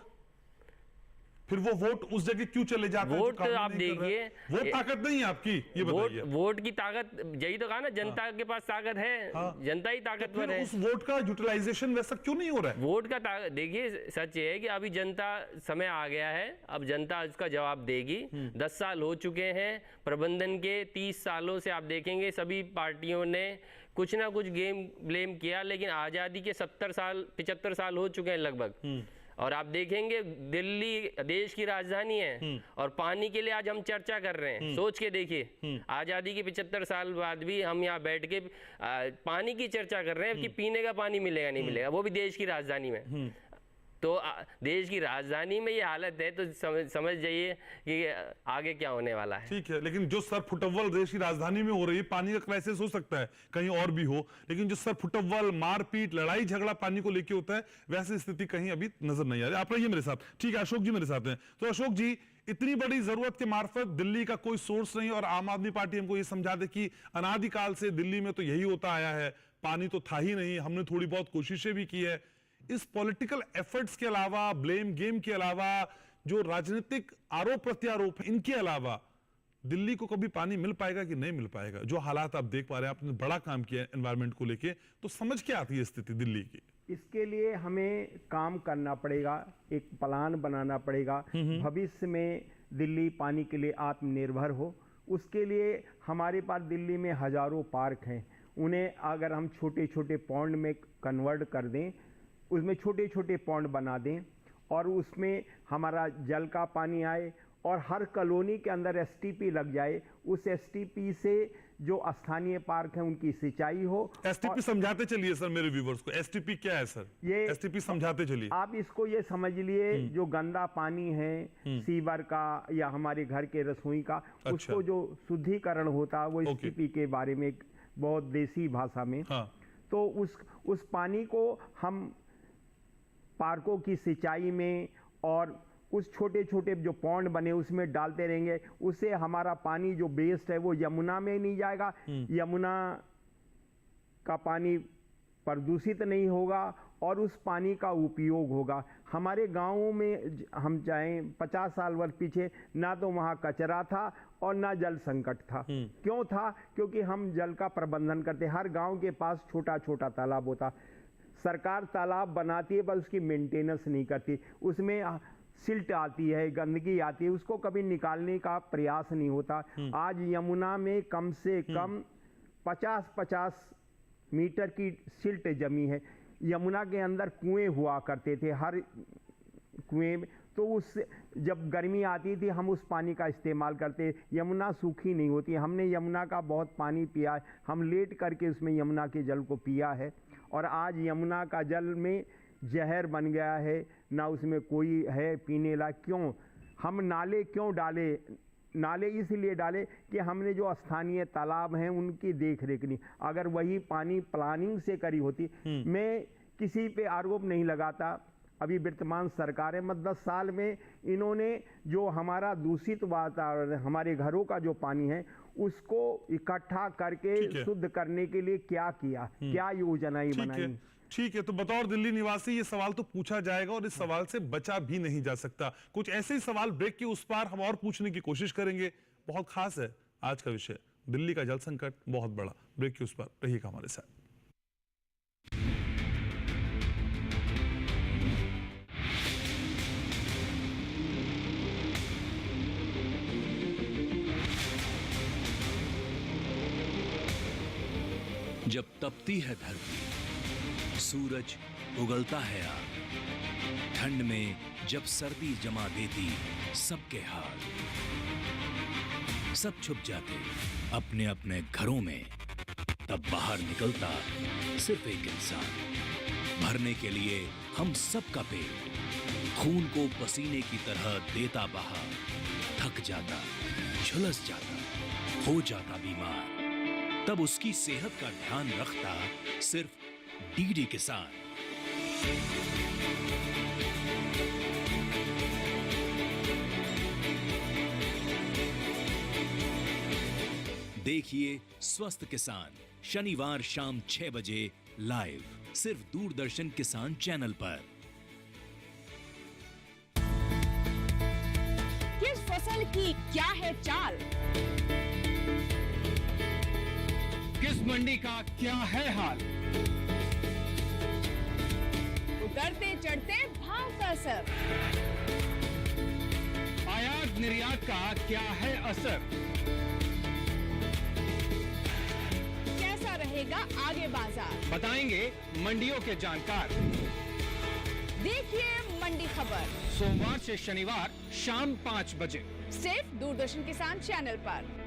S2: फिर वो वोट उस जगह क्यों चले जाते हैं?
S3: वोट तो आप देखिए,
S2: वोट ताकत नहीं है आपकी, ये बताइए।
S3: वोट की ताकत, यही तो कहा ना, जनता के पास ताकत है, जनता ही ताकतवर
S2: तो
S3: है।
S2: उस वोट का यूटिलाइजेशन वैसा क्यों नहीं हो रहा है?
S3: वोट का ताकत देखिए, सच ये है कि अभी जनता, समय आ गया है, अब जनता इसका जवाब देगी। 10 साल हो चुके हैं प्रबंधन के, 30 सालों से आप देखेंगे सभी पार्टियों ने कुछ ना कुछ गेम ब्लेम किया, लेकिन आज़ादी के 70 साल 75 साल हो चुके हैं लगभग। और आप देखेंगे दिल्ली देश की राजधानी है और पानी के लिए आज हम चर्चा कर रहे हैं। सोच के देखिए, आज़ादी के 75 साल बाद भी हम यहाँ बैठ के पानी की चर्चा कर रहे हैं कि पीने का पानी मिलेगा नहीं मिलेगा, वो भी देश की राजधानी में। तो देश की राजधानी में ये हालत है, तो समझ जाइए कि आगे क्या होने वाला है।
S2: ठीक है, लेकिन जो सर फुटअव्वल देश की राजधानी में हो रही है, पानी का क्राइसिस हो सकता है कहीं और भी हो, लेकिन जो सर फुटअव्वल, मारपीट, लड़ाई झगड़ा पानी को लेके होता है, वैसी स्थिति कहीं अभी नजर नहीं आ रही। आप रहिए मेरे साथ। ठीक है, अशोक जी मेरे साथ हैं। तो अशोक जी, इतनी बड़ी जरूरत के मार्फत दिल्ली का कोई सोर्स नहीं, और आम आदमी पार्टी हमको ये समझा दे कि अनादिकाल से दिल्ली में तो यही होता आया है, पानी तो था ही नहीं, हमने थोड़ी बहुत कोशिशें भी की है। इस पॉलिटिकल एफर्ट्स के अलावा, ब्लेम गेम के अलावा, जो राजनीतिक आरोप प्रत्यारोप है, इनके अलावा दिल्ली को कभी पानी मिल पाएगा कि नहीं मिल पाएगा? जो हालात आप देख पा रहे हैं, आपने बड़ा काम किया एनवायरमेंट को लेके, तो समझ क्या आती है स्थिति दिल्ली की?
S6: इसके लिए हमें काम करना पड़ेगा, एक प्लान बनाना पड़ेगा, भविष्य में दिल्ली पानी के लिए आत्मनिर्भर हो। उसके लिए हमारे पास दिल्ली में हजारों पार्क हैं, उन्हें अगर हम छोटे छोटे पॉन्ड में कन्वर्ट कर दें, उसमें छोटे छोटे पॉन्ड बना दें और उसमें हमारा जल का पानी आए, और हर कॉलोनी के अंदर एसटीपी लग जाए, उस एसटीपी से जो स्थानीय पार्क हैं उनकी सिंचाई हो।
S2: एसटीपी समझाते चलिए सर मेरे व्यूवर्स को, एसटीपी क्या है सर? ये एसटीपी समझाते चलिए।
S6: आप इसको ये समझ लिए, जो गंदा पानी है सीवर का या हमारे घर के रसोई का,
S2: अच्छा।
S6: उसको जो शुद्धिकरण होता है वो एसटीपी के बारे में बहुत देसी भाषा में। तो उस पानी को हम पार्कों की सिंचाई में और उस छोटे छोटे जो पॉन्ड बने उसमें डालते रहेंगे, उससे हमारा पानी जो वेस्ट है वो यमुना में नहीं जाएगा, यमुना का पानी प्रदूषित नहीं होगा और उस पानी का उपयोग होगा। हमारे गांवों में हम चाहें 50 साल वर्ष पीछे, ना तो वहाँ कचरा था और ना जल संकट था। क्यों था? क्योंकि हम जल का प्रबंधन करते, हर गांव के पास छोटा छोटा तालाब होता। सरकार तालाब बनाती है पर उसकी मेंटेनेंस नहीं करती, उसमें सिल्ट आती है, गंदगी आती है, उसको कभी निकालने का प्रयास नहीं होता। आज यमुना में कम से कम 50-50 मीटर की सिल्ट जमी है। यमुना के अंदर कुएं हुआ करते थे, हर कुएं में, तो उस जब गर्मी आती थी हम उस पानी का इस्तेमाल करते। यमुना सूखी नहीं होती, हमने यमुना का बहुत पानी पिया है, हम लेट करके उसमें यमुना के जल को पिया है, और आज यमुना का जल में जहर बन गया है, ना उसमें कोई है पीने लायक। क्यों? हम नाले क्यों डाले? नाले इसलिए डाले कि हमने जो स्थानीय तालाब हैं उनकी देख रेख नहीं। अगर वही पानी प्लानिंग से करी होती, मैं किसी पे आरोप नहीं लगाता, अभी वर्तमान सरकार है, मत 10 साल में इन्होंने जो हमारा दूषित वातावरण, हमारे घरों का जो पानी है उसको इकट्ठा करके शुद्ध करने के लिए क्या किया, क्या योजनाएं बनाई।
S2: ठीक है, तो बतौर दिल्ली निवासी ये सवाल तो पूछा जाएगा और इस सवाल से बचा भी नहीं जा सकता। कुछ ऐसे ही सवाल ब्रेक के उस पार हम और पूछने की कोशिश करेंगे। बहुत खास है आज का विषय, दिल्ली का जल संकट बहुत बड़ा। ब्रेक के उस पार रहिएगा हमारे साथ।
S1: जब तपती है धरती, सूरज उगलता है आग, ठंड में जब सर्दी जमा देती सबके हाल, सब छुप जाते अपने अपने घरों में, तब बाहर निकलता सिर्फ एक इंसान, भरने के लिए हम सबका पेट, खून को पसीने की तरह देता बहा, थक जाता, झुलस जाता, हो जाता बीमार, तब उसकी सेहत का ध्यान रखता सिर्फ डीडी किसान। देखिए स्वस्थ किसान शनिवार शाम 6 बजे लाइव सिर्फ दूरदर्शन किसान चैनल पर।
S9: किस फसल की क्या है चाल,
S8: किस मंडी का क्या है हाल,
S9: उतरते चढ़ते भाव का असर,
S8: आयात निर्यात का क्या है असर,
S9: कैसा रहेगा आगे बाजार,
S8: बताएंगे मंडियों के जानकार।
S9: देखिए मंडी खबर
S8: सोमवार से शनिवार शाम 5 बजे
S9: सिर्फ दूरदर्शन किसान चैनल पर।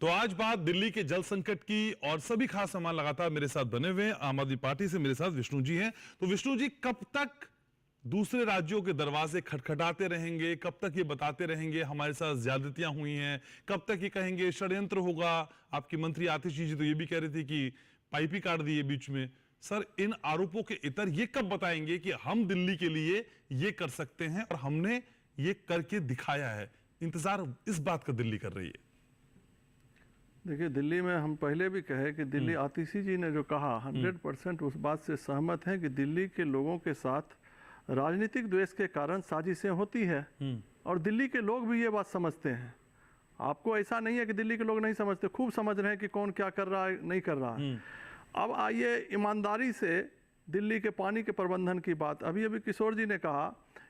S2: तो आज बात दिल्ली के जल संकट की और सभी खास सामान लगातार मेरे साथ बने हुए हैं। आम आदमी पार्टी से मेरे साथ विष्णु जी हैं। तो विष्णु जी, कब तक दूसरे राज्यों के दरवाजे खटखटाते रहेंगे? कब तक ये बताते रहेंगे हमारे साथ ज्यादतियां हुई हैं? कब तक ये कहेंगे षड्यंत्र होगा? आपकी मंत्री आतिशी जी तो ये भी कह रही थी कि पाइप ही काट दिए बीच में। सर, इन आरोपों के इतर ये कब बताएंगे कि हम दिल्ली के लिए ये कर सकते हैं और हमने ये करके दिखाया है? इंतजार इस बात का दिल्ली कर रही है।
S4: देखिए, दिल्ली में हम पहले भी कहे कि दिल्ली, आतिशी जी ने जो कहा 100% उस बात से सहमत हैं कि दिल्ली के लोगों के साथ राजनीतिक द्वेष के कारण साजिशें होती है और दिल्ली के लोग भी ये बात समझते हैं। आपको ऐसा नहीं है कि दिल्ली के लोग नहीं समझते, खूब समझ रहे हैं कि कौन क्या कर रहा है, नहीं कर रहा है। अब आइए ईमानदारी से दिल्ली के पानी के प्रबंधन की बात। अभी अभी किशोर जी ने कहा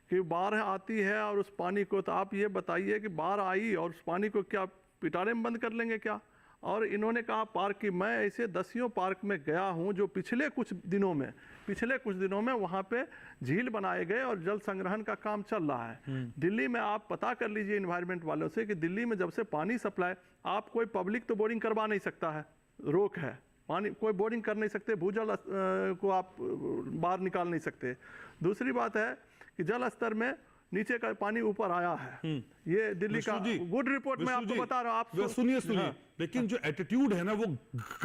S4: कि बाढ़ आती है और उस पानी को, तो आप ये बताइए कि बाढ़ आई और उस पानी को क्या पिटारे में बंद कर लेंगे क्या? और इन्होंने कहा पार्क की, मैं ऐसे दसियों पार्क में गया हूं जो पिछले कुछ दिनों में वहां पे झील बनाए गए और जल संग्रहण का काम चल रहा है। दिल्ली में आप पता कर लीजिए एनवायरनमेंट वालों से कि दिल्ली में जब से पानी सप्लाई, आप कोई पब्लिक तो बोरिंग करवा नहीं सकता है, रोक है, पानी कोई बोरिंग कर नहीं सकते, भूजल को आप बाहर निकाल नहीं सकते। दूसरी बात है कि जल स्तर में नीचे का पानी ऊपर आया है। ये दिल्ली का गुड रिपोर्ट मैं आपको बता रहा हूं। आप
S2: सुनिए, लेकिन जो एटीट्यूड है ना वो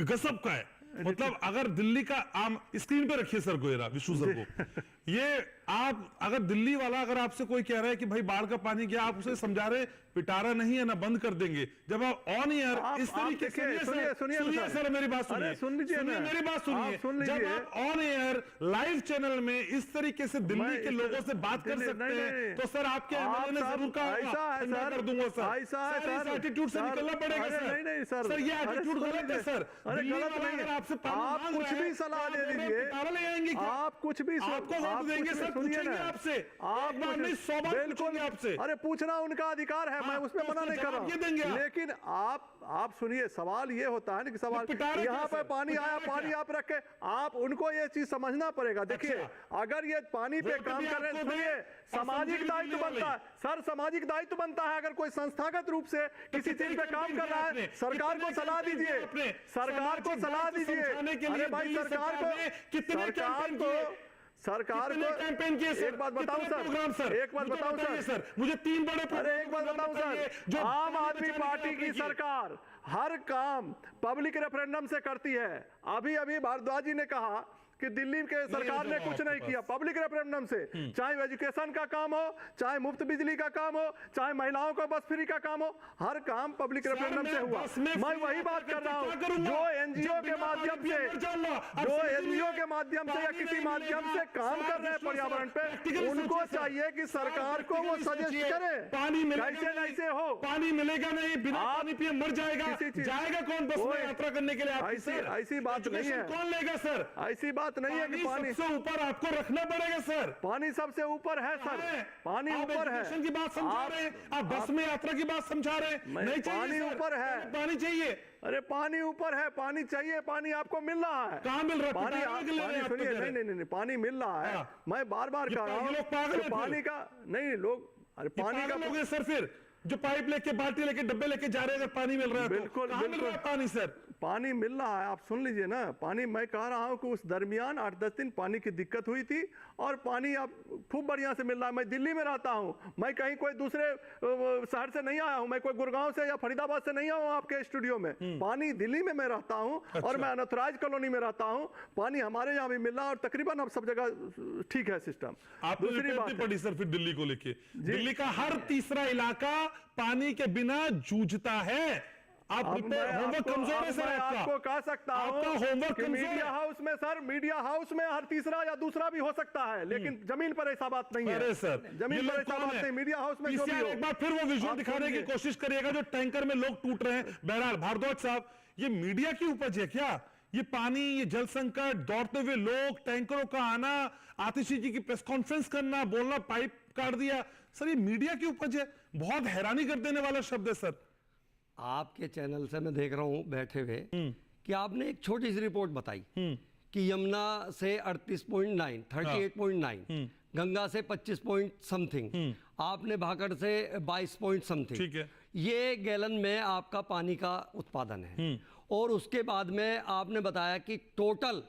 S2: गजब का है। मतलब अगर दिल्ली का, आम स्क्रीन पे रखिए सर को, विष्णु सर को, ये आप अगर दिल्ली वाला अगर आपसे कोई कह रहा है कि भाई बाढ़ का पानी क्या, आप उसे समझा रहे पिटारा नहीं है ना, बंद कर देंगे। जब आप ऑन एयर इस तरीके से, सुनिए सर मेरी बात सुनिए, मेरी बात सुनिए, जब आप ऑन एयर लाइव चैनल में इस तरीके से दिल्ली के लोगों से बात कर सकते हैं तो सर आपके एमएलए ने जरूर कहा कर दूंगा सर। इस एटीट्यूड से निकलना पड़ेगा सर। सर ये एटीट्यूड गलत है सर।
S4: गलत नहीं है, आप कुछ भी सलाह दे दीजिए, आप कुछ भी,
S2: आपको वोट देंगे सर, पूछेंगे आपसे,
S4: आप
S2: नहीं 100 बार पूछेंगे आपसे।
S4: अरे पूछना उनका अधिकार है, मैं उसमें मना नहीं कर रहा, लेकिन आप सुनिए, सवाल ये होता है ना कि सवाल यहाँ पे पानी आया, पानी आप रखे, आप उनको ये चीज समझना पड़ेगा। देखिए, अगर ये पानी पे काम कर रहे हैं, सुनिए, सामाजिक दायित्व बनता है सर, सामाजिक दायित्व बनता है। अगर कोई संस्थागत रूप से किसी चीज पे काम कर रहा है, सरकार को सलाह दीजिए, सरकार को सलाह दीजिए। अरे भाई, सरकार को कैंपेन किए। एक बात बताऊं सर, एक बात बताऊं सर,
S2: मुझे 3 बड़े,
S4: अरे एक बात बताऊं सर, आम आदमी पार्टी की सरकार हर काम पब्लिक रेफरेंडम से करती है। अभी भारद्वाज जी ने कहा कि दिल्ली के सरकार ने कुछ नहीं किया पब्लिक रेफरेंडम से, चाहे एजुकेशन का काम हो, चाहे मुफ्त बिजली का काम हो, चाहे महिलाओं को बस फ्री का काम हो, हर काम पब्लिक रेफरेंडम से हुआ। मैं वही बात कर रहा हूं, जो एनजीओ के माध्यम से, या किसी माध्यम से काम कर रहे हैं पर्यावरण पे, उनको चाहिए कि सरकार को वो सजेस्ट करे
S2: पानी
S4: कैसे ऐसे हो।
S2: पानी मिलेगा नहीं, बिना पानी पिए मर जाएगा, जाएगा कौन बस में यात्रा करने के लिए?
S4: ऐसी बात नहीं है,
S2: कौन लेगा सर?
S4: ऐसी बात नहीं है कि पानी
S2: सबसे ऊपर आपको रखना पड़ेगा सर।
S4: पानी सबसे ऊपर है सर, पानी ऊपर है।
S2: की बात समझा रहे हैं आप, बस में यात्रा की बात समझा रहे हैं, नहीं
S4: पानी ऊपर है,
S2: पानी चाहिए।
S4: अरे पानी ऊपर है, पानी चाहिए, पानी आपको मिल रहा है।
S2: कहाँ मिल रहा है?
S4: पानी सुनिए, नहीं, पानी मिल रहा है। मैं बार बार कह रहा हूँ पानी का नहीं, लोग, अरे पानी का
S2: लोग सर, फिर जो पाइप लेके, बाल्टी लेके, डब्बे लेके जा रहे हैं, पानी मिल रहा है,
S4: बिल्कुल
S2: पानी सर,
S4: पानी मिल रहा है, आप सुन लीजिए ना। पानी मैं कह रहा हूं कि उस दरमियान 8-10 दिन पानी की दिक्कत हुई थी और पानी अब खूब बढ़िया से मिल रहा है। मैं दिल्ली में रहता हूं, मैं कहीं कोई दूसरे शहर से नहीं आया हूं, मैं कोई गुड़गांव से या फरीदाबाद से नहीं आया हूं आपके स्टूडियो में। पानी दिल्ली में मैं रहता हूं और मैं अनथराइज कॉलोनी में रहता हूं। पानी हमारे यहाँ भी मिल रहा है और तकरीबन अब सब जगह ठीक है सिस्टम।
S2: आपको रिपोर्ट नहीं पड़ी सर फिर दिल्ली को लेके? दिल्ली का हर तीसरा इलाका पानी के बिना जूझता है। आप होमवर्क कमजोर है सर आपका।
S4: आपको कह सकता हूं
S2: आपका होमवर्क कमजोर
S4: मीडिया
S2: है।
S4: हाउस में सर, मीडिया हाउस में हर तीसरा या दूसरा भी हो सकता है, लेकिन जमीन पर ऐसा बात नहीं है।
S2: अरे सर,
S4: जमीन पर ऐसा बात नहीं। मीडिया हाउस में जो भी हो,
S2: एक बार फिर वो विजुअल दिखाने की कोशिश करिएगा जो टैंकर में लोग टूट रहे हैं। बहरहाल भारद्वाज साहब, ये मीडिया की उपज है क्या? ये पानी, ये जल संकट, दौड़ते हुए लोग, टैंकरों का आना, आतिशी जी की प्रेस कॉन्फ्रेंस करना, बोलना पाइप काट दिया, सर ये मीडिया की उपज है? बहुत हैरानी कर देने वाला शब्द है सर।
S5: आपके चैनल से मैं देख रहा हूं बैठे हुए कि आपने एक छोटी सी रिपोर्ट बताई कि यमुना से 38.9, 38.9, गंगा से 25 पॉइंट समथिंग, आपने भाखड़ से 22 पॉइंट समथिंग।
S2: ठीक है,
S5: ये गैलन में आपका पानी का उत्पादन है। और उसके बाद में आपने बताया कि टोटल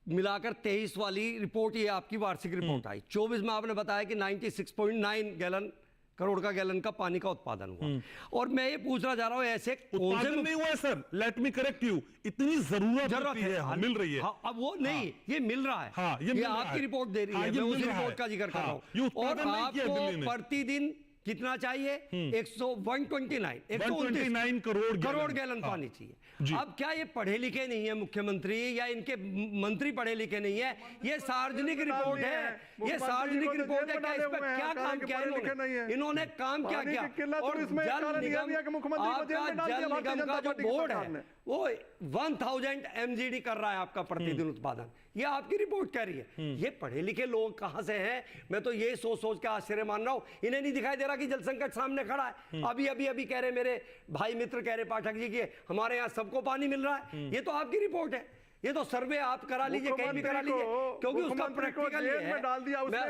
S5: मिलाकर 23 वाली रिपोर्ट, ये आपकी वार्षिक रिपोर्ट आई। 24 में आपने बताया कि 96.9 गैलन, करोड़ का गैलन का पानी का उत्पादन हुआ। और मैं ये पूछना चाह रहा हूं, ऐसे कौन से
S2: नहीं हुआ है sir? Let me correct you, इतनी जरूरत है, मिल रही है।
S5: हाँ, अब वो नहीं, ये मिल रहा है।
S2: हाँ, ये
S5: आपकी रिपोर्ट दे रही है, मैं उसी रिपोर्ट का जिक्र कर रहा हूं। और आपको प्रतिदिन कितना चाहिए? 129 करोड़ गैलन पानी चाहिए। अब क्या ये पढ़े लिखे नहीं है मुख्यमंत्री, या इनके मंत्री पढ़े लिखे नहीं है? ये सार्वजनिक रिपोर्ट है, ये सार्वजनिक रिपोर्ट है। क्या इस पर क्या काम किया इन्होंने काम क्या किया? और जल निगम, आपका जल निगम का जो बोर्ड है वो 1000 MGD कर रहा है आपका प्रतिदिन उत्पादन, ये आपकी रिपोर्ट कह रही है। ये पढ़े लिखे लोग कहां से हैं? मैं तो ये सोच सोच के आश्चर्य मान रहा हूं, इन्हें नहीं दिखाई दे रहा कि जल संकट सामने खड़ा है। अभी कह रहे मेरे भाई मित्र कह रहे पाठक जी कि हमारे यहाँ सबको पानी मिल रहा है। ये तो आपकी रिपोर्ट है, ये तो सर्वे आप करा लीजिए, कहीं भी करा लीजिए, क्योंकि उसका प्रैक्टिकल ये है। मैं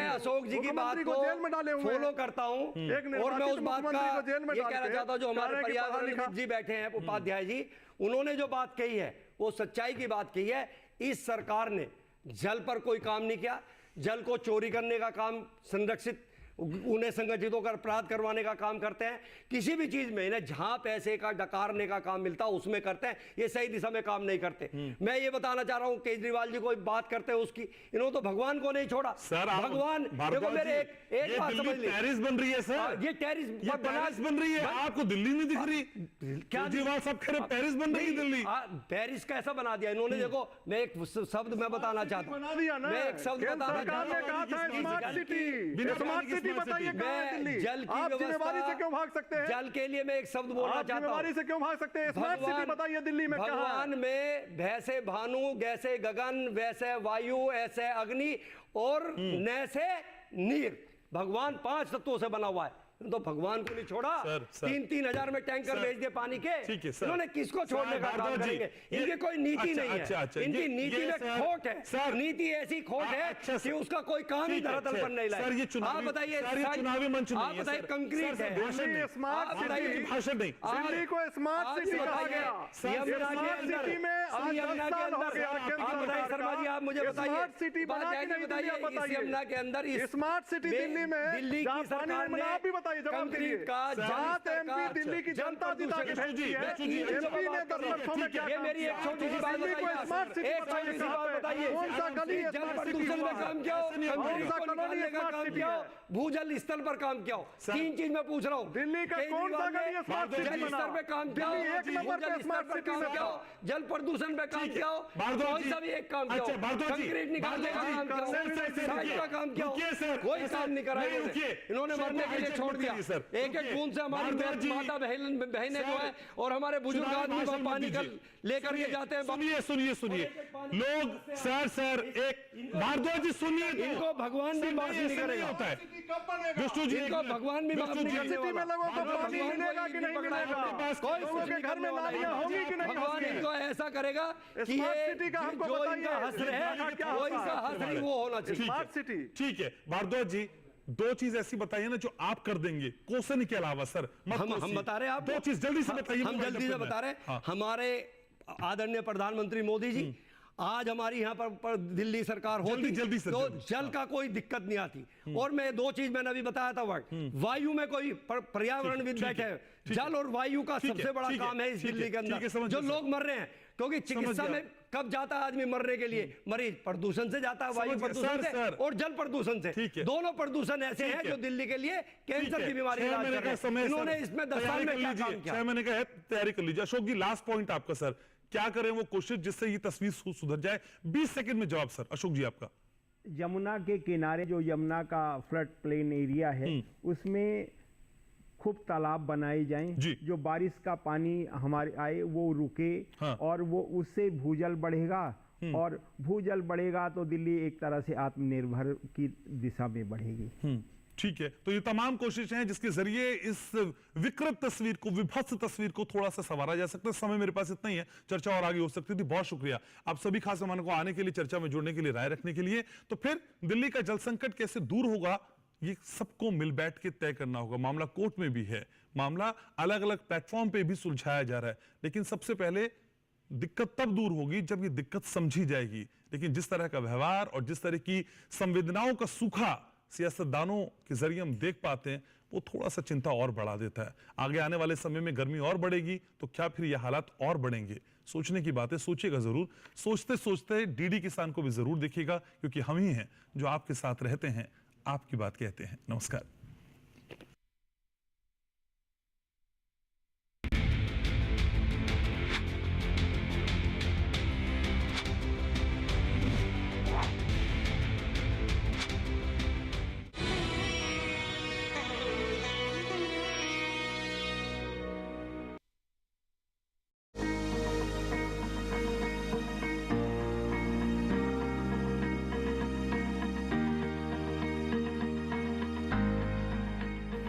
S5: अशोक जी की बात को फॉलो करता हूं और मैं उस बात का ये कहना चाहता हूं, जो हमारे पर्यावरण जी बैठे हैं उपाध्याय जी, उन्होंने जो बात कही है वो सच्चाई की बात कही है। इस सरकार ने जल पर कोई काम नहीं किया। जल को चोरी करने का काम, संरक्षित उन्हें संगठित होकर अपराध करवाने का काम करते हैं। किसी भी चीज में इन्हें जहां पैसे का डकारने का काम मिलता है उसमें करते हैं। ये सही दिशा में काम नहीं करते। मैं ये बताना चाह रहा हूं, केजरीवाल जी कोई बात करते हैं उसकी, इन्होंने तो भगवान को नहीं छोड़ा।
S2: सर
S5: भगवान, देखो मेरे एक बात समझ लीजिए,
S2: टेरिस बन रही है सर,
S5: ये टेरिस
S2: बन रही है। आपको दिल्ली नहीं दिख रही? केजरीवाल साहब कह रहे पेरिस बन रही है दिल्ली।
S5: पेरिस कैसा बना दिया इन्होंने? देखो मैं एक शब्द मैं बताना चाहता हूं, मैं एक शब्द बताना चाहता हूं।
S4: बताइए
S5: जल की
S4: आप जिम्मेवारी से क्यों भाग सकते हैं?
S5: जल के लिए मैं एक शब्द बोलना चाहता हूं।
S4: जिम्मेवारी से क्यों भाग सकते हैं? स्मार्ट सिटी बताइए दिल्ली में क्या है?
S5: भगवान में वैसे भानु, जैसे गगन, वैसे वायु, ऐसे अग्नि और नैसे नीर, भगवान 5 तत्वों से बना हुआ है। तो भगवान को नहीं छोड़ा। 3-3 हजार में टैंकर भेज दे पानी के। इन्होंने किसको छोड़ने का काम करेंगे? इनकी कोई नीति नहीं है, इनकी नीति में खोट है। नीति ऐसी खोट है कि उसका कोई काम ही धरातल पर नहीं लाए। आप बताइए,
S2: चुनावी मंच
S5: आप बताइए, कंक्रीट है,
S4: स्मार्ट भाषण नहीं, दिल्ली को स्मार्ट सिटी कहा गया। स्मार्ट सिटी में आज 10 साल हो गया।
S5: आप बताइए शर्मा जी, आप मुझे बताइए,
S4: स्मार्ट सिटी बना के नहीं दिया, बताइए
S5: यमुना के अंदर
S4: स्मार्ट सिटी दिल्ली में,
S5: दिल्ली की सरकार ने कंक्रीट का
S4: एमपी दिल्ली की जनता जिता के भेजी है। एमपी ने 10 लक्षों में क्या?
S5: ये मेरी एक छोटी सी बात बताइए, एक छोटी सी बात बताइए,
S4: कौन सा गली
S5: जल प्रदूषण में काम किया हो, कंक्रीट को निकालने का काम किया हो, भूजल स्तर पर काम किया हो। 3 चीज मैं पूछ रहा हूँ।
S4: दिल्ली का कौन सा गली स्मार्ट सिटी
S5: जल स्तर पे काम किया हो, भूजल स्तर पर काम किया हो, जल प्रदूषण पे काम किया हो, कौन सा भी एक काम किया हो, कंक्रीट निकालने का काम किया हो, साइड का काम किया हो, कोई काम नहीं करा इन्होंने। मरने के लिए छोड़ दिया। एक एक बूंद से हमारी माता बहनें जो है और हमारे बुजुर्ग आदमी पानी लेकर के जाते हैं।
S2: सुनिए लोग, सर एक भारद्वाज जी सुनिए,
S5: इनको भगवान भी माफ नहीं करेगा।
S2: होता है
S5: विष्णु जी, इनको भगवान भी माफ नहीं करने वाला।
S4: लोगों को पानी मिलेगा कि नहीं मिलेगा?
S5: लोगों के घर में नालियां होंगी कि नहीं? भगवान इनको ऐसा करेगा कि ये जो इनका हश्र है, वो इनका हश्र वो होना चाहिए।
S4: Smart city.
S2: ठीक है भारद्वाज जी, दो चीज ऐसी बताइए ना जो आप कर देंगे क्वेश्चन के अलावा। सर
S5: हम बता रहे हैं आपको,
S2: दो चीज जल्दी से बताइए।
S5: हम जल्दी से बता रहे हैं। हमारे आदरणीय प्रधानमंत्री मोदी जी, आज हमारी यहाँ पर दिल्ली सरकार होती
S2: जल्दी से,
S5: तो जल का कोई दिक्कत नहीं आती। और मैं दो चीज मैंने अभी बताया था, वर्ड वायु में कोई पर्यावरणविद बैठे, जल और वायु का सबसे बड़ा काम है इस दिल्ली के अंदर। जो लोग मर रहे हैं, क्योंकि चिकित्सा में कब जाता है आदमी मरने के लिए? मरीज प्रदूषण से जाता है, वायु प्रदूषण से और जल प्रदूषण से। दोनों प्रदूषण ऐसे हैं जो दिल्ली के लिए कैंसर की बीमारी इलाज कर रहे हैं। इन्होंने इसमें 10 साल में क्या काम किया?
S2: 6 महीने का है, तैयारी कर लीजिए। अशोक जी, लास्ट पॉइंट आपका सर, क्या करें वो कोशिश जिससे ये तस्वीर सुधर जाए? 20 सेकंड में जवाब सर। अशोक जी आपका।
S6: यमुना के किनारे जो यमुना का फ्लड प्लेन एरिया है, उसमें खूब तालाब बनाए जाएं, जो बारिश का पानी हमारे आए वो रुके। और वो उससे भूजल बढ़ेगा, और भूजल बढ़ेगा तो दिल्ली एक तरह से आत्मनिर्भर की दिशा में बढ़ेगी।
S2: ठीक है, तो ये तमाम कोशिशें हैं जिसके जरिए इस विकृत तस्वीर को, विभत्स तस्वीर को थोड़ा सा संवारा जा सकता है। समय मेरे पास इतना ही है, चर्चा और आगे हो सकती थी। बहुत शुक्रिया आप सभी खास मेहमानों को आने के लिए, चर्चा में जुड़ने के लिए, राय रखने के लिए। तो फिर दिल्ली का जल संकट कैसे दूर होगा, ये सबको मिल बैठ के तय करना होगा। मामला कोर्ट में भी है, मामला अलग अलग प्लेटफॉर्म पे भी सुलझाया जा रहा है, लेकिन सबसे पहले दिक्कत तब दूर होगी जब ये दिक्कत समझी जाएगी। लेकिन जिस तरह का व्यवहार और जिस तरह की संवेदनाओं का सूखा सियासतदानों के जरिए हम देख पाते हैं, वो थोड़ा सा चिंता और बढ़ा देता है। आगे आने वाले समय में गर्मी और बढ़ेगी तो क्या फिर ये हालात और बढ़ेंगे? सोचने की बात है, सोचिएगा जरूर। सोचते सोचते डीडी किसान को भी जरूर देखिएगा, क्योंकि हम ही हैं जो आपके साथ रहते हैं, आपकी बात कहते हैं। नमस्कार।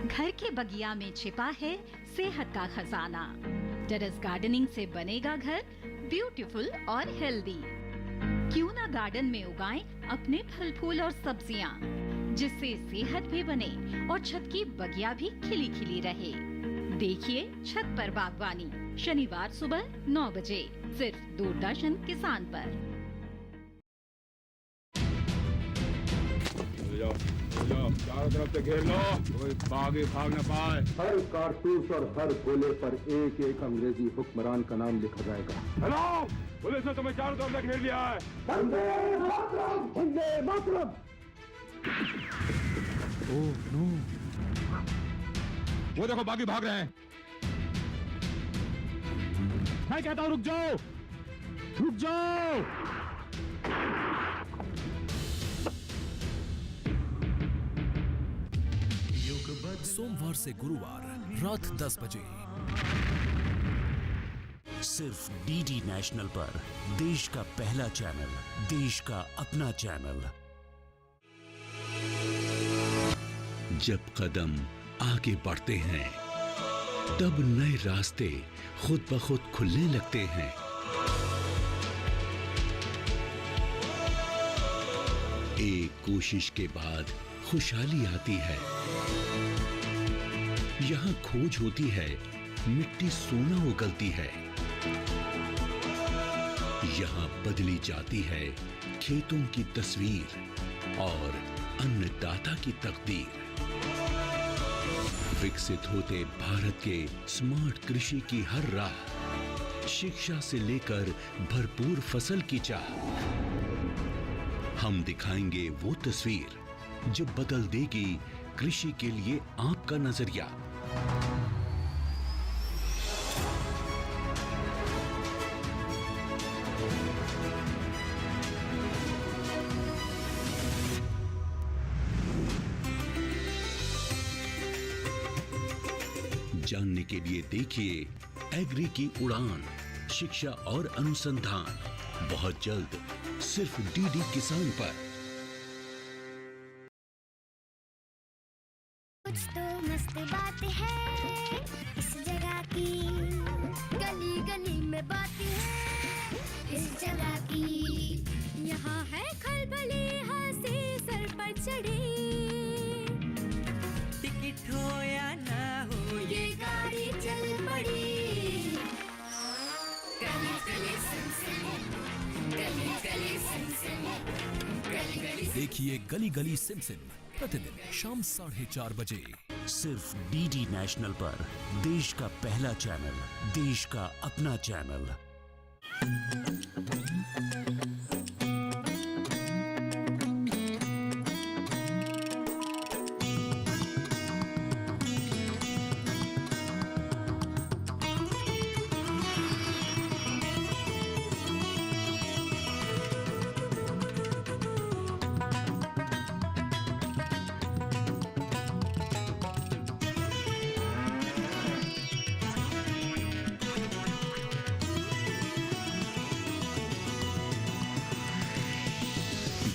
S7: घर के बगिया में छिपा है सेहत का खजाना। टेरेस गार्डनिंग से बनेगा घर ब्यूटीफुल और हेल्दी। क्यों ना गार्डन में उगाएं अपने फल फूल और सब्जियां, जिससे सेहत भी बने और छत की बगिया भी खिली खिली रहे। देखिए छत पर बागवानी, शनिवार सुबह 9 बजे सिर्फ दूरदर्शन किसान पर।
S10: चारों तरफ से घेर लो, कोई बागी भाग न पाए।
S11: हर कारतूस और हर गोले पर एक एक अंग्रेजी हुक्मरान का नाम लिखा जाएगा।
S10: हेलो, पुलिस ने तुम्हें चारों तरफ से घेर लिया है।
S11: वंदे मातरम, वंदे मातरम।
S10: ओह नो, वो देखो बागी भाग रहे हैं। मैं कहता हूँ रुक जाओ, रुक जाओ।
S1: सोमवार से गुरुवार रात 10 बजे सिर्फ डीडी नेशनल पर, देश का पहला चैनल, देश का अपना चैनल। जब कदम आगे बढ़ते हैं तब नए रास्ते खुद ब खुद खुलने लगते हैं। एक कोशिश के बाद खुशहाली आती है। यहाँ खोज होती है, मिट्टी सोना उगलती है। यहाँ बदली जाती है खेतों की तस्वीर और अन्नदाता की तकदीर। विकसित होते भारत के स्मार्ट कृषि की हर राह, शिक्षा से लेकर भरपूर फसल की चाह। हम दिखाएंगे वो तस्वीर जो बदल देगी कृषि के लिए आपका नजरिया। जानने के लिए देखिए एग्री की उड़ान, शिक्षा और अनुसंधान, बहुत जल्द सिर्फ डीडी किसान पर।
S12: कुछ तो मस्त बात है इस जगह की, गली गली में बात है इस जगह की। यहाँ है खलबली हंसी सर पर चढ़ी,
S13: हो या ना हो
S12: ये गाड़ी चल पड़ी गली गली सनसनी गली गली सनसनी गली गली।
S1: देखिए गली गली सिमसिम प्रतिदिन शाम 4:30 बजे सिर्फ डीडी नेशनल पर। देश का पहला चैनल, देश का अपना चैनल।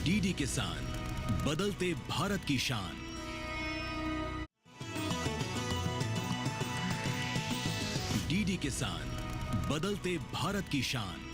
S1: डीडी किसान, बदलते भारत की शान। डीडी किसान, बदलते भारत की शान।